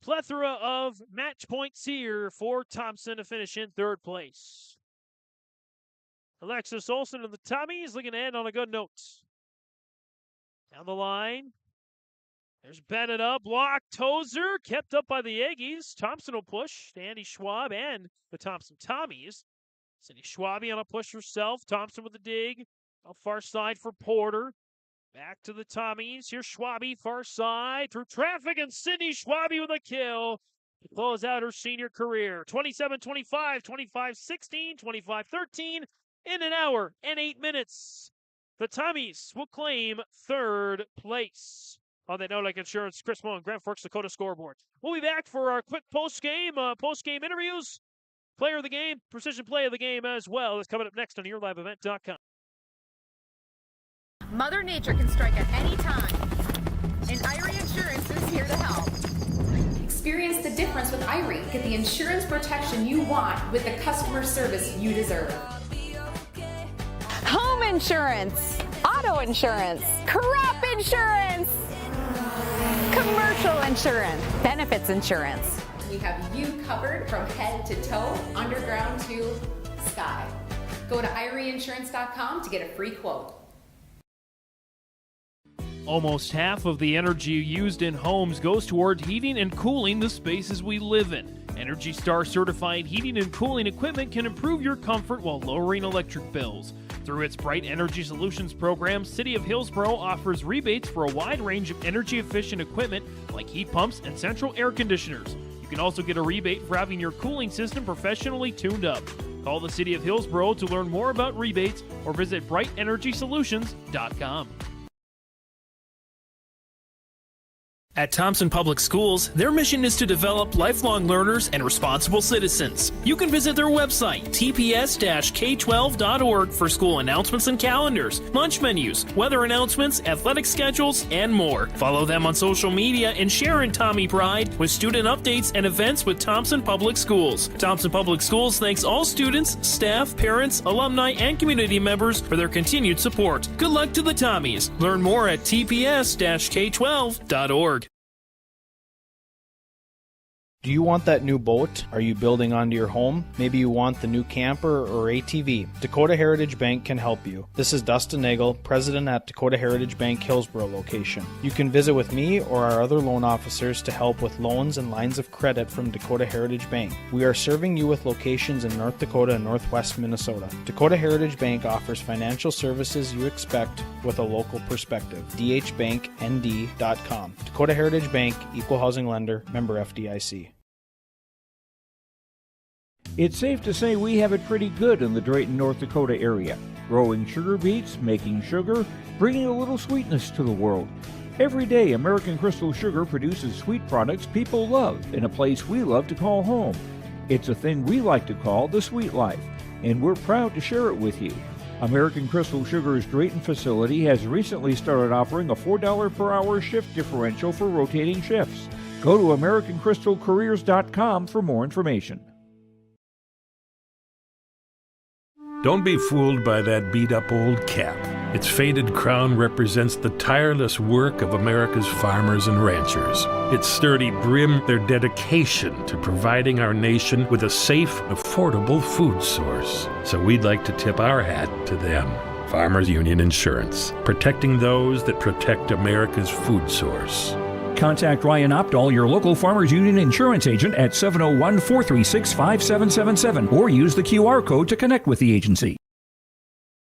plethora of match points here for Thompson to finish in third place. Alexis Olsen and the Tommies looking to end on a good note. Down the line. There's Beneda, block, Tozer, kept up by the Aggies. Thompson will push to Andy Schwab and the Thompson Tommies. Cindy Schwabe on a push herself. Thompson with the dig. Out far side for Porter. Back to the Tommies. Here's Schwabe, far side, through traffic, and Cindy Schwabe with a kill to close out her senior career. 27-25, 25-16, 25-13, in an hour and 8 minutes. The Tommies will claim third place. On that note, like insurance, Chris Moe and Grand Forks Dakota scoreboard. We'll be back for our quick post-game interviews. Player of the game, precision play of the game as well is coming up next on YourLiveEvent.com. Mother Nature can strike at any time, and Irie Insurance is here to help. Experience the difference with Irie. Get the insurance protection you want with the customer service you deserve. Home insurance, auto insurance, crop insurance, commercial insurance, benefits insurance. We have you covered from head to toe, underground to sky. Go to IrieInsurance.com to get a free quote. Almost half of the energy used in homes goes toward heating and cooling the spaces we live in. Energy Star certified heating and cooling equipment can improve your comfort while lowering electric bills. Through its Bright Energy Solutions program, City of Hillsborough offers rebates for a wide range of energy-efficient equipment like heat pumps and central air conditioners. You can also get a rebate for having your cooling system professionally tuned up. Call the City of Hillsborough to learn more about rebates or visit BrightEnergySolutions.com. At Thompson Public Schools, their mission is to develop lifelong learners and responsible citizens. You can visit their website, tps-k12.org, for school announcements and calendars, lunch menus, weather announcements, athletic schedules, and more. Follow them on social media and share in Tommy Pride with student updates and events with Thompson Public Schools. Thompson Public Schools thanks all students, staff, parents, alumni, and community members for their continued support. Good luck to the Tommies. Learn more at tps-k12.org. Do you want that new boat? Are you building onto your home? Maybe you want the new camper or ATV. Dakota Heritage Bank can help you. This is Dustin Nagel, President at Dakota Heritage Bank Hillsborough location. You can visit with me or our other loan officers to help with loans and lines of credit from Dakota Heritage Bank. We are serving you with locations in North Dakota and Northwest Minnesota. Dakota Heritage Bank offers financial services you expect with a local perspective. dhbanknd.com. Dakota Heritage Bank, Equal Housing Lender, member FDIC. It's safe to say we have it pretty good in the Drayton, North Dakota area. Growing sugar beets, making sugar, bringing a little sweetness to the world. Every day, American Crystal Sugar produces sweet products people love in a place we love to call home. It's a thing we like to call the sweet life, and we're proud to share it with you. American Crystal Sugar's Drayton facility has recently started offering a $4 per hour shift differential for rotating shifts. Go to AmericanCrystalCareers.com for more information. Don't be fooled by that beat-up old cap. Its faded crown represents the tireless work of America's farmers and ranchers. Its sturdy brim, their dedication to providing our nation with a safe, affordable food source. So we'd like to tip our hat to them. Farmers Union Insurance, protecting those that protect America's food source. Contact Ryan Opdahl, your local Farmers Union insurance agent, at 701-436-5777 or use the QR code to connect with the agency.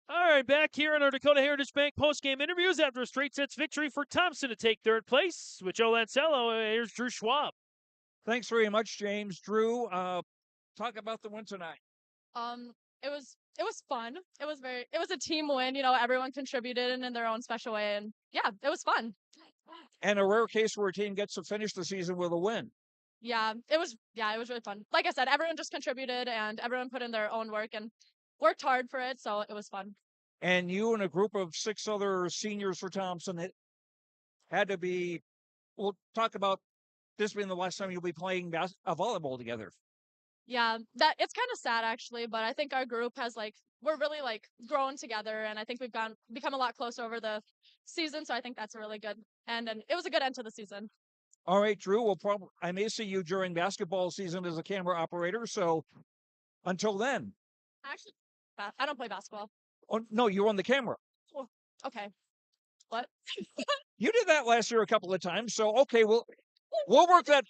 All right, back here in our Dakota Heritage Bank postgame interviews after a straight sets victory for Thompson to take third place. With Joe Lancello, here's Drew Schwab. Thanks very much, James. Drew, talk about the win tonight. It was fun. It was a team win. You know, everyone contributed in their own special way, and yeah, it was fun. And a rare case where a team gets to finish the season with a win. Yeah, it was really fun. Like I said, everyone just contributed and everyone put in their own work and worked hard for it, so it was fun. And you and a group of 6 other seniors for Thompson, it had to be, we'll talk about this being the last time you'll be playing volleyball together. Yeah, that it's kind of sad actually, but I think our group has we're really grown together, and I think we've become a lot closer over the season. So I think that's a really good and it was a good end to the season. All right, Drew. I may see you during basketball season as a camera operator. So until then, Actually, I don't play basketball. oh no, you're on the camera. Well, okay. What? You did that last year a couple of times. So okay, we'll work that.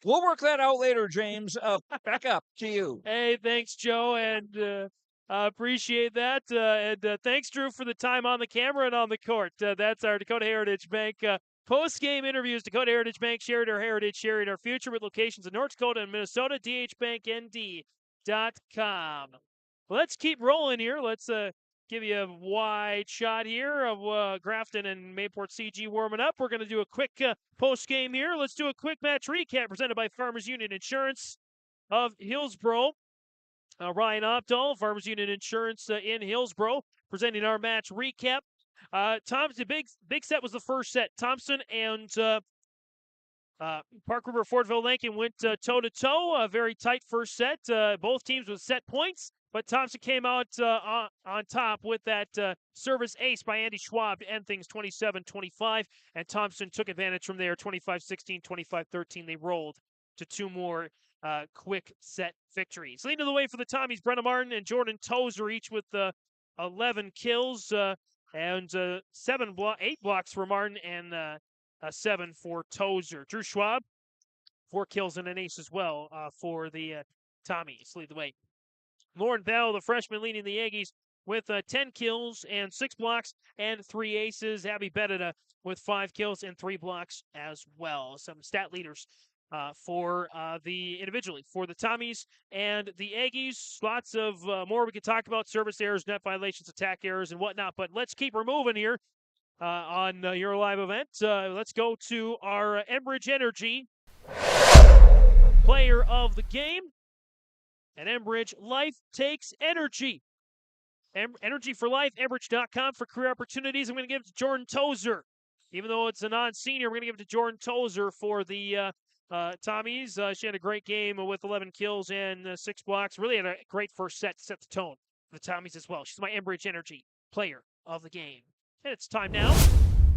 We'll work that out later, James. Back up to you. Hey, thanks, Joe, and appreciate that. And thanks, Drew, for the time on the camera and on the court. That's our Dakota Heritage Bank post-game interviews. Dakota Heritage Bank, sharing our heritage, sharing our future, with locations in North Dakota and Minnesota. dhbanknd.com. Let's keep rolling here. Let's give you a wide shot here of Grafton and Mayport CG warming up. We're going to do a quick post-game here. Let's do a quick match recap presented by Farmers Union Insurance of Hillsboro. Ryan Opdahl, Farmers Union Insurance in Hillsboro, presenting our match recap. Thompson, big set was the first set. Thompson and Park River Fordville-Lankin went toe-to-toe. A very tight first set. Both teams with set points, but Thompson came out on top with that service ace by Andy Schwab to end things 27-25, and Thompson took advantage from there, 25-16, 25-13. They rolled to 2 more quick set victories. Leading the way for the Tommies, Brenna Martin and Jordan Tozer, each with 11 kills and 8 blocks for Martin and 7 for Tozer. Drew Schwab, 4 kills and an ace as well for the Tommies. Lead the way. Lauren Bell, the freshman, leading the Aggies with 10 kills and 6 blocks and 3 aces. Abby Bedetta with 5 kills and 3 blocks as well. Some stat leaders for individually for the Tommies and the Aggies. Lots of more we could talk about: service errors, net violations, attack errors, and whatnot. But let's keep her moving here on your live event. Let's go to our Enbridge Energy player of the game. And Enbridge Life takes energy. Energy for Life, Enbridge.com for career opportunities. I'm going to give it to Jordan Tozer. Even though it's a non-senior, we're going to give it to Jordan Tozer for the Tommies. She had a great game with 11 kills and 6 blocks. Really had a great first set to set the tone for the Tommies as well. She's my Enbridge Energy player of the game. And it's time now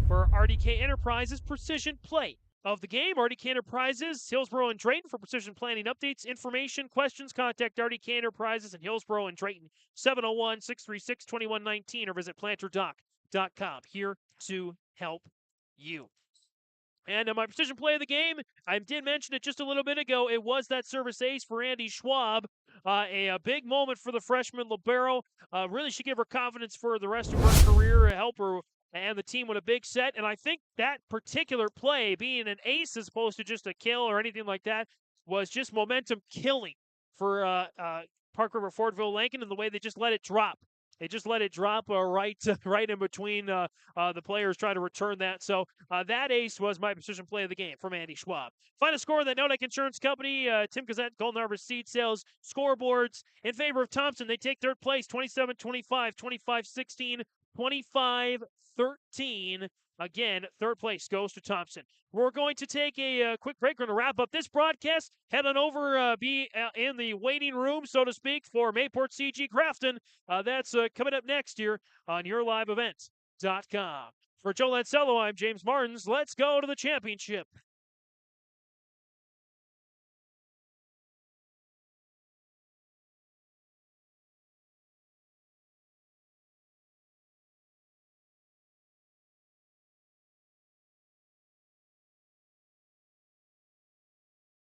for RDK Enterprises Precision Play of the game. RDK Enterprises, Hillsboro and Drayton for precision planning updates, information, questions. Contact RDK Enterprises in Hillsboro and Drayton, 701-636-2119, or visit planterdoc.com. Here to help you. And my precision play of the game, I did mention it just a little bit ago. It was that service ace for Andy Schwab. A big moment for the freshman libero. Really should give her confidence for the rest of her career, help her and the team with a big set. And I think that particular play, being an ace as opposed to just a kill or anything like that, was just momentum killing for Park River Fordville-Lankin, and the way they just let it drop. They just let it drop right in between the players trying to return that. So that ace was my precision play of the game from Andy Schwab. Final score of that Nodak Insurance Company, Tim Gazette, Golden Harvest Seed Sales scoreboards in favor of Thompson. They take third place, 27-25, 25-16, 25-13. Again, third place goes to Thompson. We're going to take a quick break. We're going to wrap up this broadcast. Head on over, be in the waiting room, so to speak, for Mayport CG Grafton. That's coming up next here on YourLiveEvents.com. For Joe Lancello, I'm James Martins. Let's go to the championship.